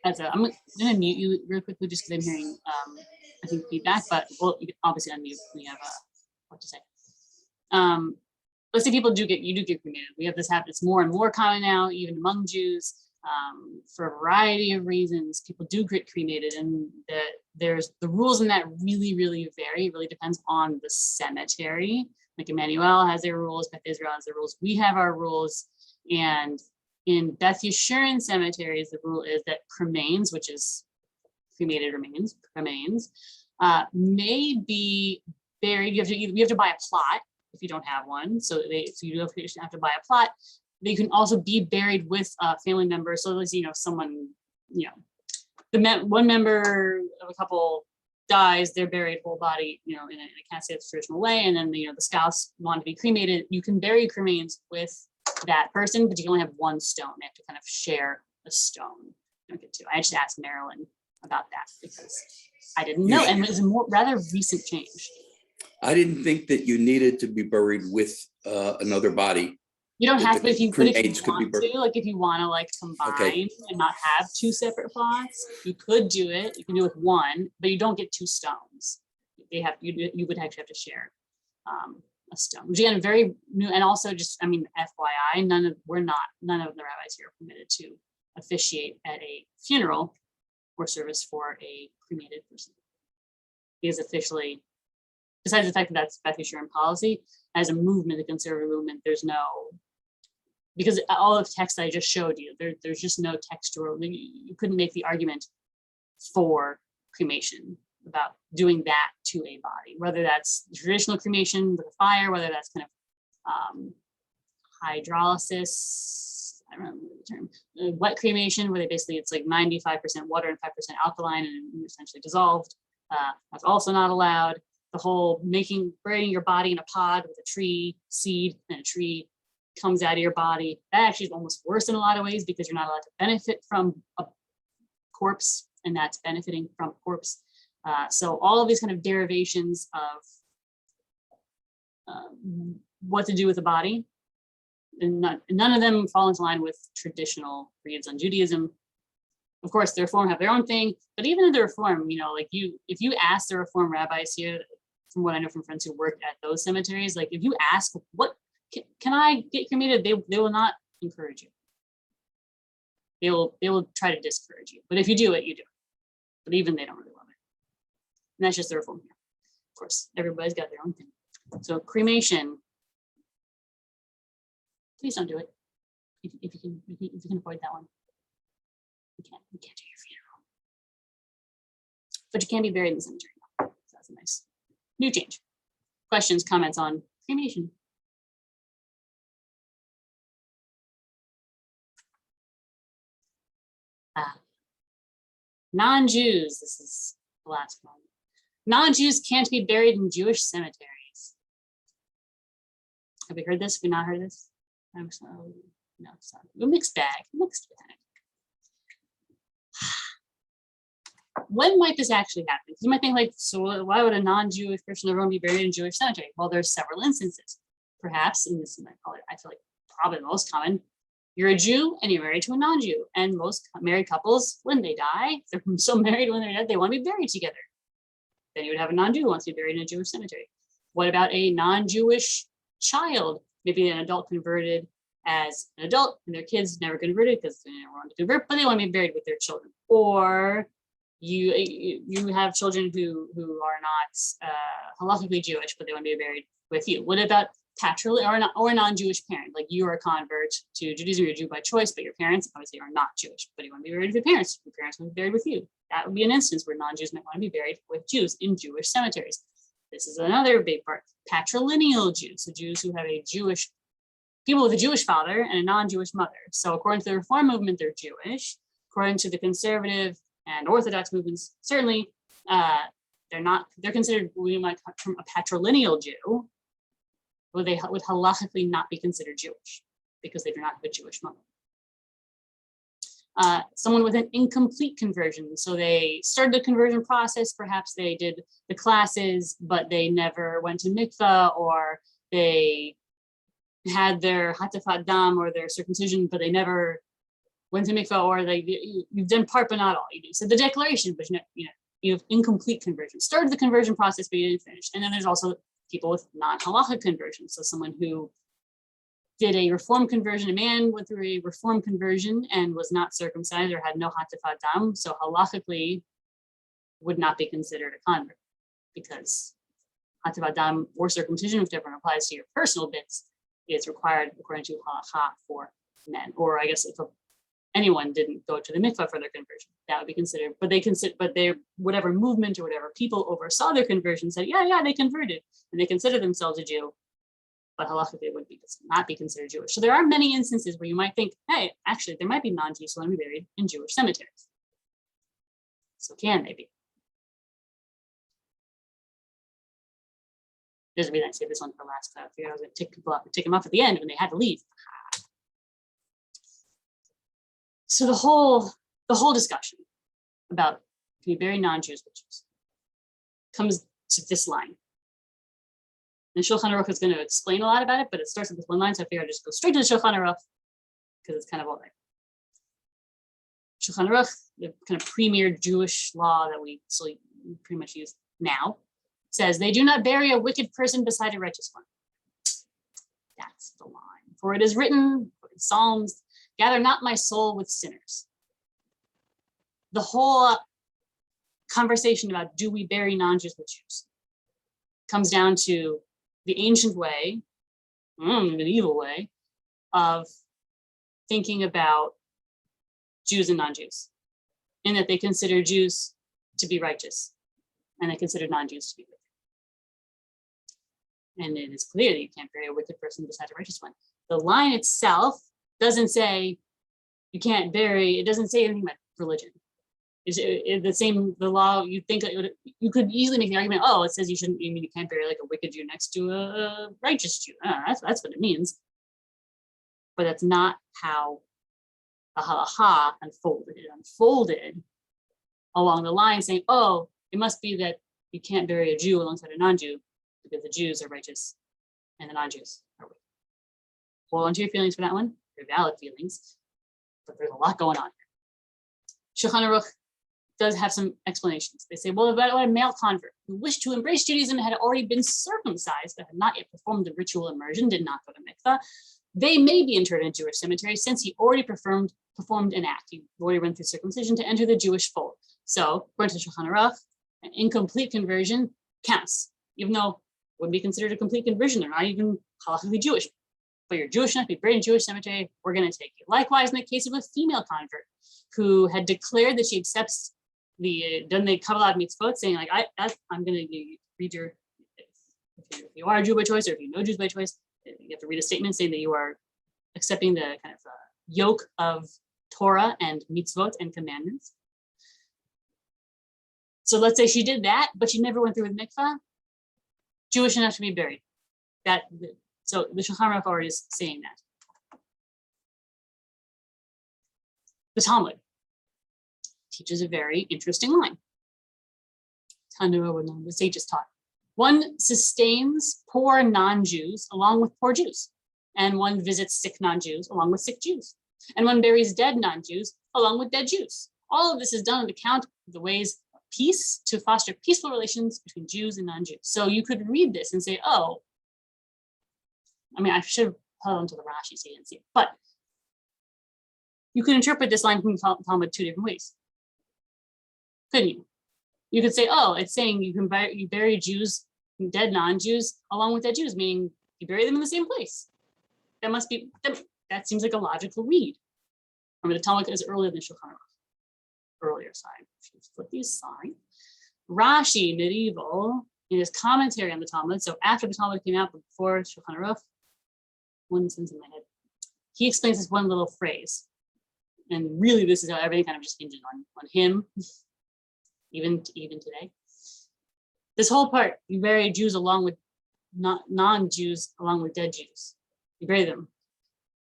gonna mute you real quickly just because I'm hearing I think feedback, but well, you can obviously unmute when you have what to say. Let's say you do get cremated. We have this happen. It's more and more common now, even among Jews. For a variety of reasons, people do get cremated, and there's the rules in that really, really vary. It really depends on the cemetery. Like Emmanuel has their rules, Beth Israel has their rules. We have our rules, and in Beth Yeshurun cemeteries, the rule is that cremains, which is cremated remains may be buried. You have to buy a plot if you don't have one. So you have to buy a plot. They can also be buried with family members. So let's someone, one member of a couple dies, they're buried whole body, in a casket traditional way, and then the spouse want to be cremated. You can bury cremains with that person, but you can only have one stone. They have to kind of share a stone. Don't get to. I just asked Marilyn about that because I didn't know, and it was a rather recent change. I didn't think that you needed to be buried with another body. You don't have to, if you want to, like if you want to combine and not have two separate plots, you could do it. You can do it with one, but you don't get two stones. You would actually have to share a stone, which again, very new. And also just, FYI, none of the rabbis here are permitted to officiate at a funeral or service for a cremated person. Because officially, besides the fact that that's Beth Yeshurun policy, as a movement, the conservative movement, there's no, because all of the text I just showed you, there's just no textual, you couldn't make the argument for cremation about doing that to a body, whether that's traditional cremation with a fire, whether that's kind of hydrolysis, I don't know the term, wet cremation, where it's like 95% water and 5% alkaline and essentially dissolved. That's also not allowed. The whole burying your body in a pod with a tree seed, and a tree comes out of your body, that actually is almost worse in a lot of ways because you're not allowed to benefit from a corpse, and that's benefiting from a corpse. So all of these kind of derivations of what to do with the body, and none of them fall into line with traditional creeds on Judaism. Of course, the Reform have their own thing, but even in the Reform, if you ask the Reform rabbis here, from what I know from friends who work at those cemeteries, if you ask, what can I get cremated, they will not encourage you. They will try to discourage you. But if you do it, you do it. But even they don't really love it. And that's just the Reform here. Of course, everybody's got their own thing. So cremation, please don't do it. If you can avoid that one. You can't do your funeral. But you can be buried in the cemetery. So that's a nice new change. Questions, comments on cremation? Non-Jews, this is the last one. Non-Jews can't be buried in Jewish cemeteries. Have we heard this? Have we not heard this? No, it's not. A mixed bag. When might this actually happen? You might think so why would a non-Jewish person ever be buried in a Jewish cemetery? Well, there's several instances. Perhaps, in this, I feel like probably the most common, you're a Jew and you're married to a non-Jew. And most married couples, when they die, they're so married when they're dead, they want to be buried together. Then you would have a non-Jew who wants to be buried in a Jewish cemetery. What about a non-Jewish child? Maybe an adult converted as an adult and their kids never converted because they never want to convert, but they want to be buried with their children. Or you have children who are not halakhically Jewish, but they want to be buried with you. What about patrilineal or a non-Jewish parent? Like you are a convert to Judaism, you're a Jew by choice, but your parents obviously are not Jewish, but you want to be buried with your parents. Your parents want to be buried with you. That would be an instance where non-Jews might want to be buried with Jews in Jewish cemeteries. This is another big part. Patrilineal Jews, so Jews who have people with a Jewish father and a non-Jewish mother. So according to the Reform movement, they're Jewish. According to the conservative and Orthodox movements, certainly they're not. They're considered, we might term, a patrilineal Jew, where they would halakhically not be considered Jewish because they do not have a Jewish mother. Someone with an incomplete conversion. So they started the conversion process, perhaps they did the classes, but they never went to mikvah, or they had their hatafat dam or their circumcision, but they never went to mikvah, or you've done part but not all. You said the declaration, but you have incomplete conversion. Started the conversion process, but you didn't finish. And then there's also people with non-halacha conversion. So someone who did a reform conversion, a man went through a reform conversion and was not circumcised or had no hatafat dam, so halachically would not be considered a convert, because hatafat dam or circumcision, whichever applies to your personal bits, is required according to halacha for men. Or I guess if anyone didn't go to the mikvah for their conversion. That would be considered, but their whatever movement or whatever people oversaw their conversion said, yeah, they converted and they consider themselves a Jew, but halachically they would not be considered Jewish. So there are many instances where you might think, hey, actually there might be non-Jews who want to be buried in Jewish cemeteries. So can they be? There's a reason I saved this one for last class. I figured I was going to tick them off at the end when they had to leave. So the whole discussion about can you bury non-Jews with Jews comes to this line. And Shulchan Aruch is going to explain a lot about it, but it starts with this one line, so I figured I'd just go straight to the Shulchan Aruch because it's kind of all right. Shulchan Aruch, the kind of premier Jewish law that we still pretty much use now, says they do not bury a wicked person beside a righteous one. That's the line. For it is written in Psalms, gather not my soul with sinners. The whole conversation about do we bury non-Jews with Jews comes down to the ancient way, medieval way, of thinking about Jews and non-Jews, in that they consider Jews to be righteous and they consider non-Jews to be wicked. And it is clear that you can't bury a wicked person beside a righteous one. The line itself doesn't say you can't bury, it doesn't say anything about religion. The law, you think you could easily make the argument, oh, it says you can't bury like a wicked Jew next to a righteous Jew. That's what it means. But that's not how the halacha unfolded. It unfolded along the line saying, oh, it must be that you can't bury a Jew alongside a non-Jew because the Jews are righteous and the non-Jews are wicked. Hold on to your feelings for that one. They're valid feelings, but there's a lot going on here. Shulchan Aruch does have some explanations. They say, well, about a male convert who wished to embrace Judaism and had already been circumcised but had not yet performed the ritual immersion, did not go to mikvah, they may be interred in a Jewish cemetery since he already performed an act. He already went through circumcision to enter the Jewish fold. So, according to Shulchan Aruch, an incomplete conversion counts, even though it wouldn't be considered a complete conversion. They're not even halakhically Jewish. But you're Jewish enough to be buried in a Jewish cemetery, we're going to take you. Likewise, in the case of a female convert who had declared that she accepts done the Kabbalah mitzvot, saying like, I'm going to read your, if you are a Jew by choice, or if you know Jews by choice, you have to read a statement saying that you are accepting the kind of yoke of Torah and mitzvot and commandments. So let's say she did that, but she never went through with mikvah, Jewish enough to be buried. So the Shulchan Aruch already is saying that. The Talmud teaches a very interesting line. The sages taught. One sustains poor non-Jews along with poor Jews, and one visits sick non-Jews along with sick Jews, and one buries dead non-Jews along with dead Jews. All of this is done on account of the ways of peace to foster peaceful relations between Jews and non-Jews. So you could read this and say, oh, I should have held on to the Rashi so you didn't see it, but you could interpret this line from Talmud two different ways, couldn't you? You could say, oh, it's saying you bury Jews, dead non-Jews, along with dead Jews, meaning you bury them in the same place. That seems like a logical read. Remember, the Talmud is earlier than Shulchan Aruch. Earlier, sorry. Flip these, sorry. Rashi, medieval, in his commentary on the Talmud, so after the Talmud came out, but before Shulchan Aruch, one sentence in my head, he explains this one little phrase. And really, this is how everything kind of just hinges on him, even today. This whole part, you bury Jews along with non-Jews along with dead Jews. You bury them.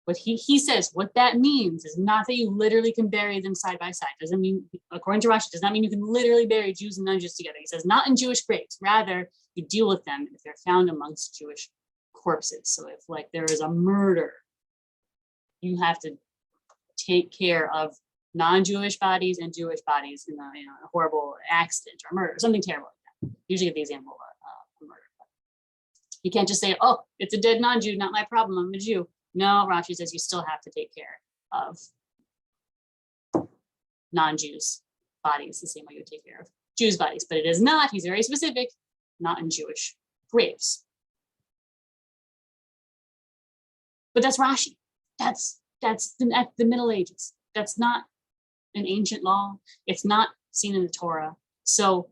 But he says what that means is not that you literally can bury them side by side. Doesn't mean, according to Rashi, does not mean you can literally bury Jews and non-Jews together. He says not in Jewish graves. Rather, you deal with them if they're found amongst Jewish corpses. So if like there is a murder, you have to take care of non-Jewish bodies and Jewish bodies in a horrible accident or murder, something terrible like that. Usually give the example of murder. But you can't just say, oh, it's a dead non-Jew, not my problem, I'm a Jew. No, Rashi says you still have to take care of non-Jews' bodies the same way you would take care of Jews' bodies, but it is not, he's very specific, not in Jewish graves. But that's Rashi. That's the Middle Ages. That's not an ancient law. It's not seen in the Torah. So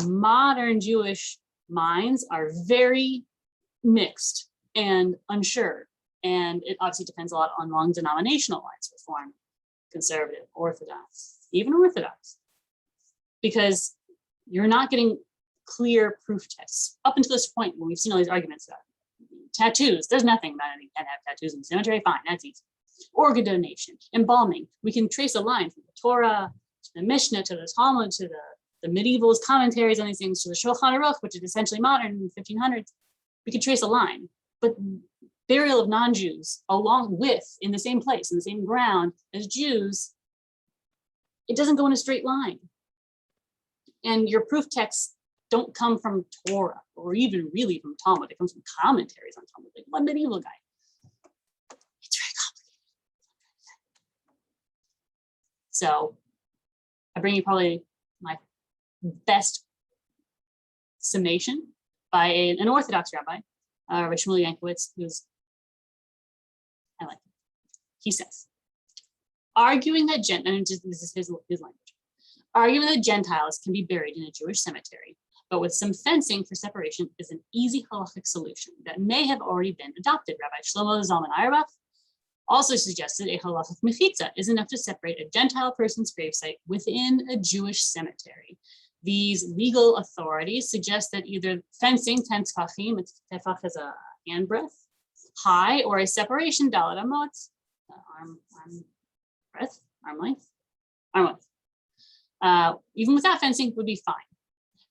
modern Jewish minds are very mixed and unsure. And it obviously depends a lot on long denominational lines, Reform, Conservative, Orthodox, even Orthodox, because you're not getting clear proof texts. Up until this point, when we've seen all these arguments about tattoos, there's nothing about any can't have tattoos in the cemetery, fine, that's easy. Organ donation, embalming, we can trace a line from the Torah to the Mishnah to the Talmud to the medieval commentaries on these things to the Shulchan Aruch, which is essentially modern in the 1500s. We can trace a line, but burial of non-Jews along with, in the same place, in the same ground as Jews, it doesn't go in a straight line. And your proof texts don't come from Torah or even really from Talmud. It comes from commentaries on Talmud, like one medieval guy. It's very complicated. So I bring you probably my best summation by an Orthodox rabbi, Rabbi Shmuel Yanklowitz, who's, I like him. He says, arguing that this is his language, arguing that Gentiles can be buried in a Jewish cemetery, but with some fencing for separation is an easy halachic solution that may have already been adopted. Rabbi Shlomo Zalman Auerbach also suggested a halachic mechitza is enough to separate a Gentile person's gravesite within a Jewish cemetery. These legal authorities suggest that either fencing 10 tefachim, tefach is a handbreadth, high, or a separation dalet amot, arm length. Even without fencing would be fine.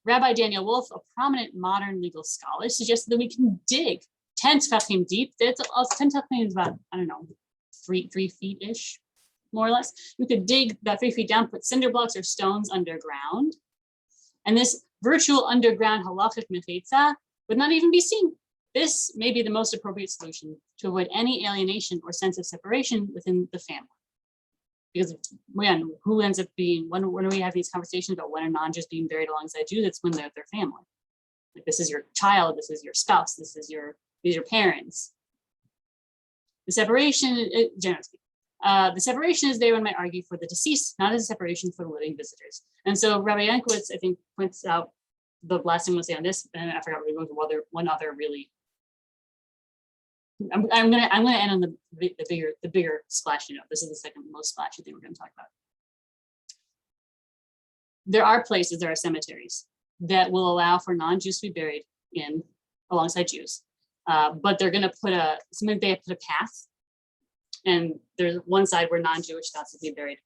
Rabbi Daniel Wolf, a prominent modern legal scholar, suggested that we can dig 10 tefachim deep. 10 tefachim is about, I don't know, 3 feet-ish, more or less. You could dig about 3 feet down, put cinder blocks or stones underground. And this virtual underground halachic mechitza would not even be seen. This may be the most appropriate solution to avoid any alienation or sense of separation within the family. Because when who ends up being, when we have these conversations about when a non-Jews being buried alongside Jews, it's when they're their family. Like, this is your child, this is your spouse, these are your parents. The separation, generally speaking, the separation is there, one might argue, for the deceased, not as a separation for the living visitors. And so Rabbi Yanklowitz, I think, points out the last thing we'll say on this, and I forgot we were going to one other really. I'm gonna end on the bigger splashy note. This is the second most splashy thing we're going to talk about. There are places, there are cemeteries that will allow for non-Jews to be buried in alongside Jews, but they're going to put they have put a path, and there's one side where non-Jewish thoughts will be buried,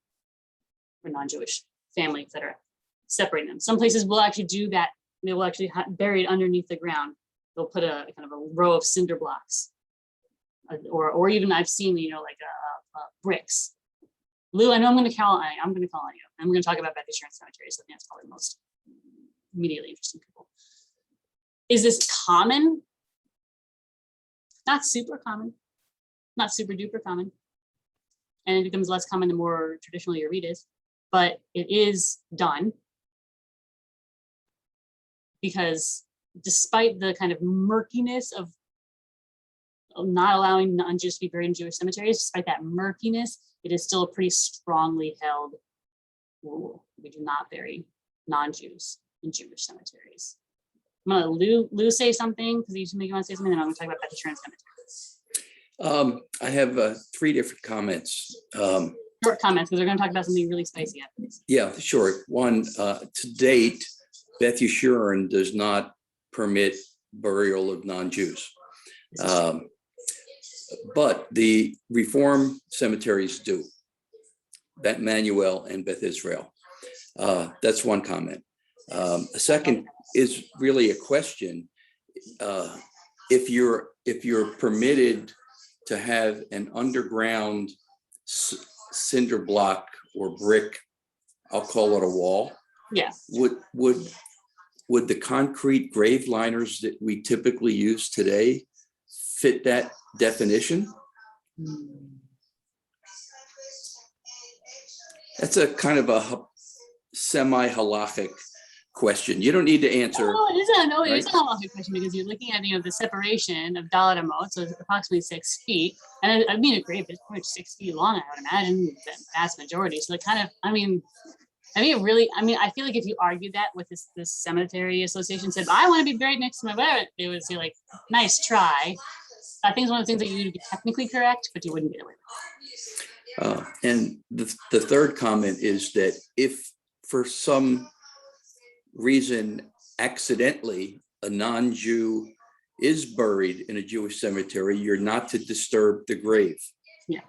or non-Jewish family, etc., separating them. Some places will actually do that. They will actually bury it underneath the ground. They'll put a kind of a row of cinder blocks. Or even I've seen, like bricks. Lou, I know I'm going to call on you. I'm going to talk about Beth Yeshurun Cemetery, so I think that's probably the most immediately interesting people. Is this common? Not super common, not super duper common. And it becomes less common the more traditional your read is, but it is done. Because despite the kind of murkiness of not allowing non-Jews to be buried in Jewish cemeteries, despite that murkiness, it is still a pretty strongly held rule. We do not bury non-Jews in Jewish cemeteries. I'm gonna let Lou say something, because you want to say something, and I'm gonna talk about Beth Yeshurun Cemetery. I have 3 different comments. Short comments, because we're gonna talk about something really spicy after this. Yeah, sure. One, to date, Beth Yeshurun does not permit burial of non-Jews. But the Reform cemeteries do. Beth Manuel and Beth Israel. That's one comment. A second is really a question. If you're permitted to have an underground cinder block or brick, I'll call it a wall. Yeah. Would the concrete grave liners that we typically use today fit that definition? That's a kind of a semi-halachic question. You don't need to answer. Oh, it's a right? halachic question because you're looking at the separation of dalet amot, so it's approximately 6 feet, and I mean, agree, but it's pretty much 6 feet long. I would imagine the vast majority. So I feel like if you argue that with this cemetery association said, I want to be buried next to my wife, they would say like, nice try. I think it's one of the things that you would be technically correct, but you wouldn't get away with it. And the third comment is that if for some reason accidentally a non-Jew is buried in a Jewish cemetery, you're not to disturb the grave. Yeah.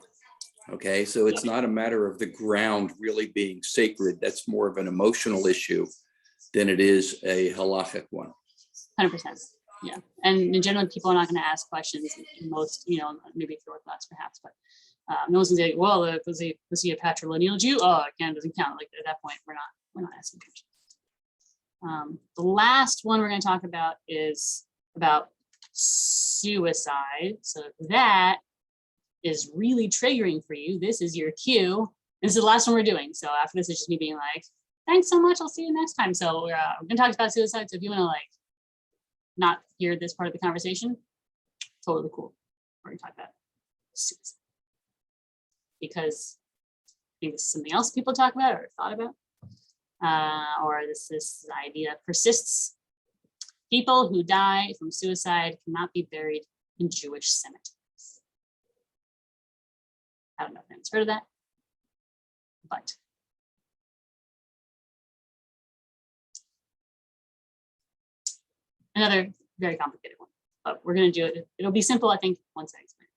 Okay, so it's not a matter of the ground really being sacred. That's more of an emotional issue than it is a halachic one. 100%. Yeah. And in general, people are not going to ask questions. Most, maybe if you're Orthodox perhaps, but no one's going to say, well, was he a patrilineal Jew? Oh, again, doesn't count. Like at that point, we're not asking questions. The last one we're going to talk about is about suicide. So that is really triggering for you. This is your cue. This is the last one we're doing. So after this, it's just me being like, thanks so much. I'll see you next time. So we're going to talk about suicide. So if you want to not hear this part of the conversation, totally cool. We're going to talk about suicide. Because I think this is something else people talk about or thought about. Or this idea persists. People who die from suicide cannot be buried in Jewish cemeteries. I don't know if anyone's heard of that, but another very complicated one. But we're going to do it. It'll be simple, I think, once I explain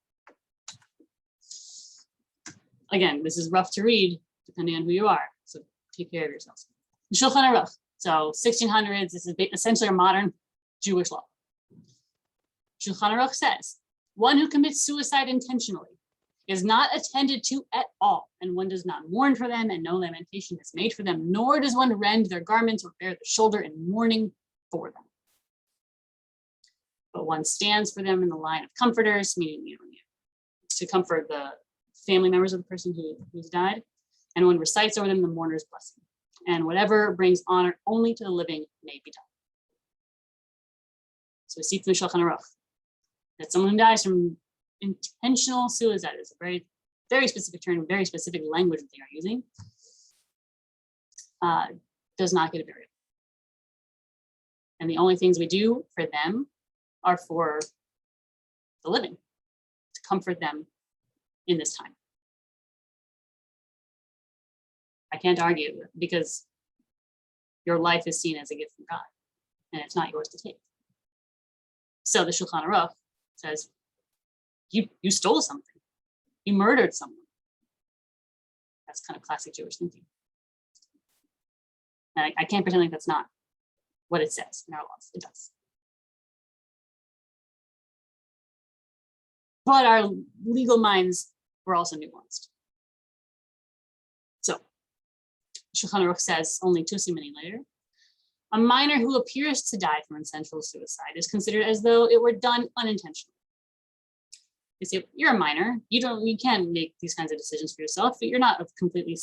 it. Again, this is rough to read, depending on who you are. So take care of yourselves. Shulchan Aruch. So 1600s. This is essentially a modern Jewish law. Shulchan Aruch says, one who commits suicide intentionally is not attended to at all, and one does not mourn for them, and no lamentation is made for them, nor does one rend their garments or bare the shoulder in mourning for them. But one stands for them in the line of comforters, meaning to comfort the family members of the person who's died, and one recites over them the mourner's blessing, and whatever brings honor only to the living may be done. So we see from the Shulchan Aruch that someone who dies from intentional suicide is a very, very specific term, very specific language that they are using, does not get a burial. And the only things we do for them are for the living, to comfort them in this time. I can't argue because your life is seen as a gift from God, and it's not yours to take. So the Shulchan Aruch says, you stole something. You murdered someone. That's kind of classic Jewish thinking. And I can't pretend like that's not what it says in our laws. It does. But our legal minds were also nuanced. So Shulchan Aruch says, only 2 simanim later, a minor who appears to die from intentional suicide is considered as though it were done unintentionally. They say, you're a minor, you can't make these kinds of decisions for yourself, but you're not a completely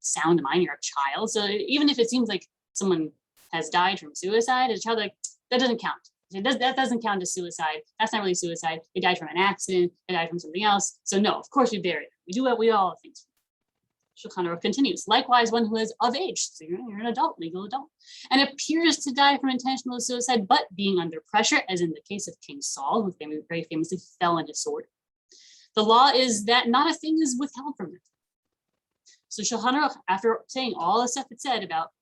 sound mind, you're a child. So even if it seems like someone has died from suicide, as a child, like, that doesn't count. That doesn't count as suicide. That's not really suicide. They died from an accident, they died from something else. So no, of course we bury them. We do what we all think. Shulchan Aruch continues. Likewise, one who is of age, so you're an adult, legal adult, and appears to die from intentional suicide, but being under pressure, as in the case of King Saul, who very famously fell on his sword. The law is that not a thing is withheld from him. So Shulchan Aruch, after saying all the stuff it said about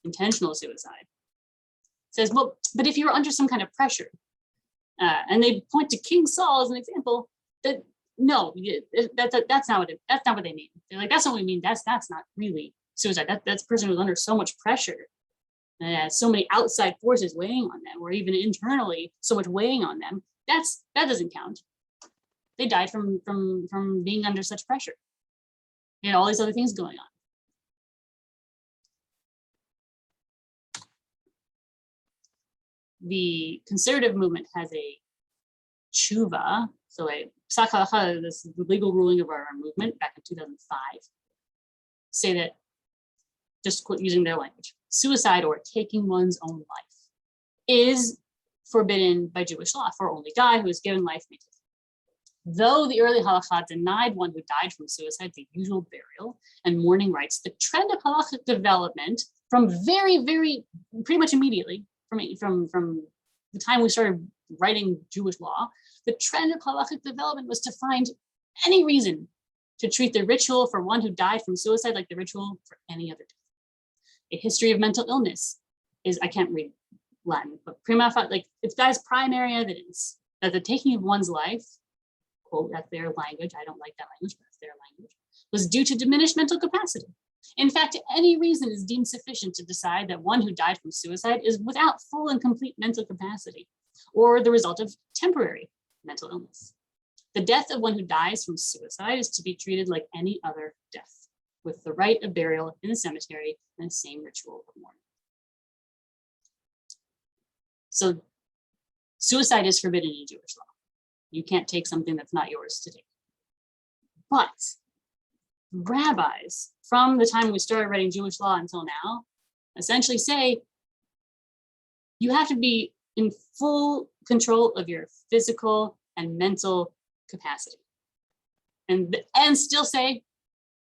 intentional suicide, says, well, but if you're under some kind of pressure, and they point to King Saul as an example, that no, that's not what they mean. They're like, that's not what we mean. That's not really suicide. That's a person who's under so much pressure, and so many outside forces weighing on them, or even internally so much weighing on them. That doesn't count. They died from being under such pressure. They had all these other things going on. The conservative movement has a tshuva, so a psak halacha, this is the legal ruling of our movement back in 2005, say that, just using their language, suicide or taking one's own life is forbidden by Jewish law, for only guy who is given life may take it. Though the early halakha denied one who died from suicide the usual burial and mourning rites, the trend of halachic development from pretty much immediately, from the time we started writing Jewish law, the trend of halachic development was to find any reason to treat the ritual for one who died from suicide like the ritual for any other death. A history of mental illness is, I can't read Latin, but prima facie, like it's guys primary evidence that the taking of one's life, quote, that's their language, I don't like that language, but that's their language, was due to diminished mental capacity. In fact, any reason is deemed sufficient to decide that one who died from suicide is without full and complete mental capacity or the result of temporary mental illness. The death of one who dies from suicide is to be treated like any other death, with the rite of burial in the cemetery and the same ritual of mourning. So suicide is forbidden in Jewish law. You can't take something that's not yours to take. But rabbis, from the time we started writing Jewish law until now, essentially say you have to be in full control of your physical and mental capacity. And still say,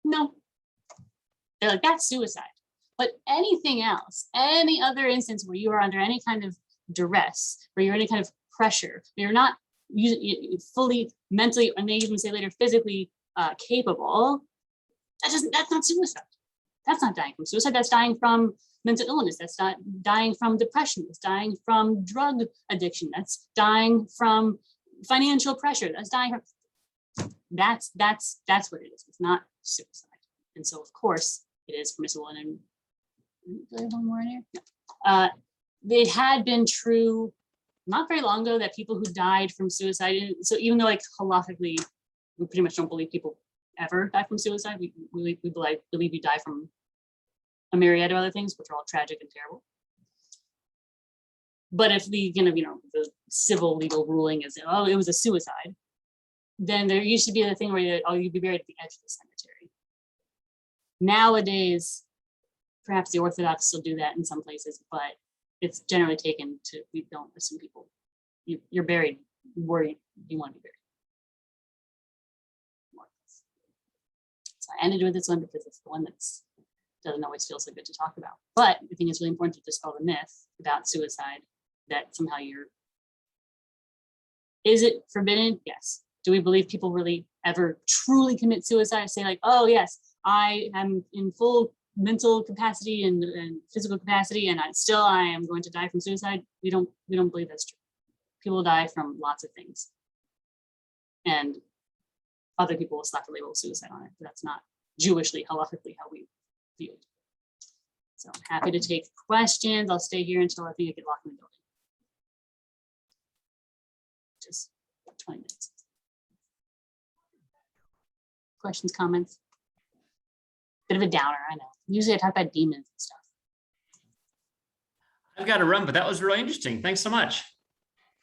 no. They're like, that's suicide. But anything else, any other instance where you are under any kind of duress, where you're any kind of pressure, you're not fully mentally, and they even say later physically capable, that's not suicide. That's not dying from suicide. That's dying from mental illness. That's not dying from depression. That's dying from drug addiction. That's dying from financial pressure. That's dying from, that's what it is. It's not suicide. And so of course it is permissible. And do I have one more in here? No. It had been true not very long ago that people who died from suicide, so even though like halakhically, we pretty much don't believe people ever die from suicide, we believe you die from a myriad of other things, which are all tragic and terrible. But if the the civil legal ruling is, oh, it was a suicide, then there used to be the thing where you'd be buried at the edge of the cemetery. Nowadays, perhaps the Orthodox still do that in some places, but it's generally taken to, we don't assume people, you're buried where you want to be buried. So I ended with this one because it's the one that doesn't always feel so good to talk about. But I think it's really important to dispel the myth about suicide that somehow is it forbidden? Yes. Do we believe people really ever truly commit suicide? Say like, oh yes, I am in full mental capacity and physical capacity, and I am going to die from suicide. We don't believe that's true. People die from lots of things, and other people will slap the label of suicide on it. But that's not Jewishly, halakhically how we view it. So I'm happy to take questions. I'll stay here until I think I get locked in the building. Just 20 minutes. Questions, comments? Bit of a downer, I know. Usually I talk about demons and stuff. I've got to run, but that was really interesting. Thanks so much.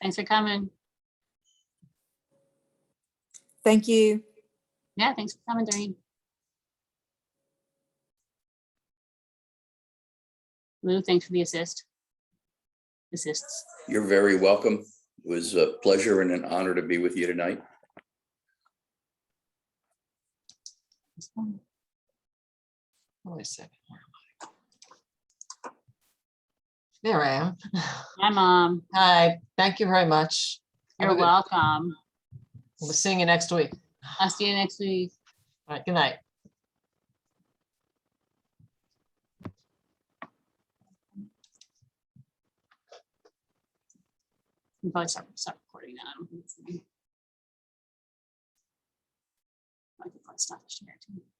Thanks for coming. Thank you. Yeah, thanks for coming, Doreen. Lou, thanks for the assists. You're very welcome. It was a pleasure and an honor to be with you tonight. Wait a second. There I am. Hi, Mom. Hi, thank you very much. You're Have a good- welcome. We'll be seeing you next week. I'll see you next week. All right, good night. You can probably stop recording now. I don't think it's I can probably stop the share too.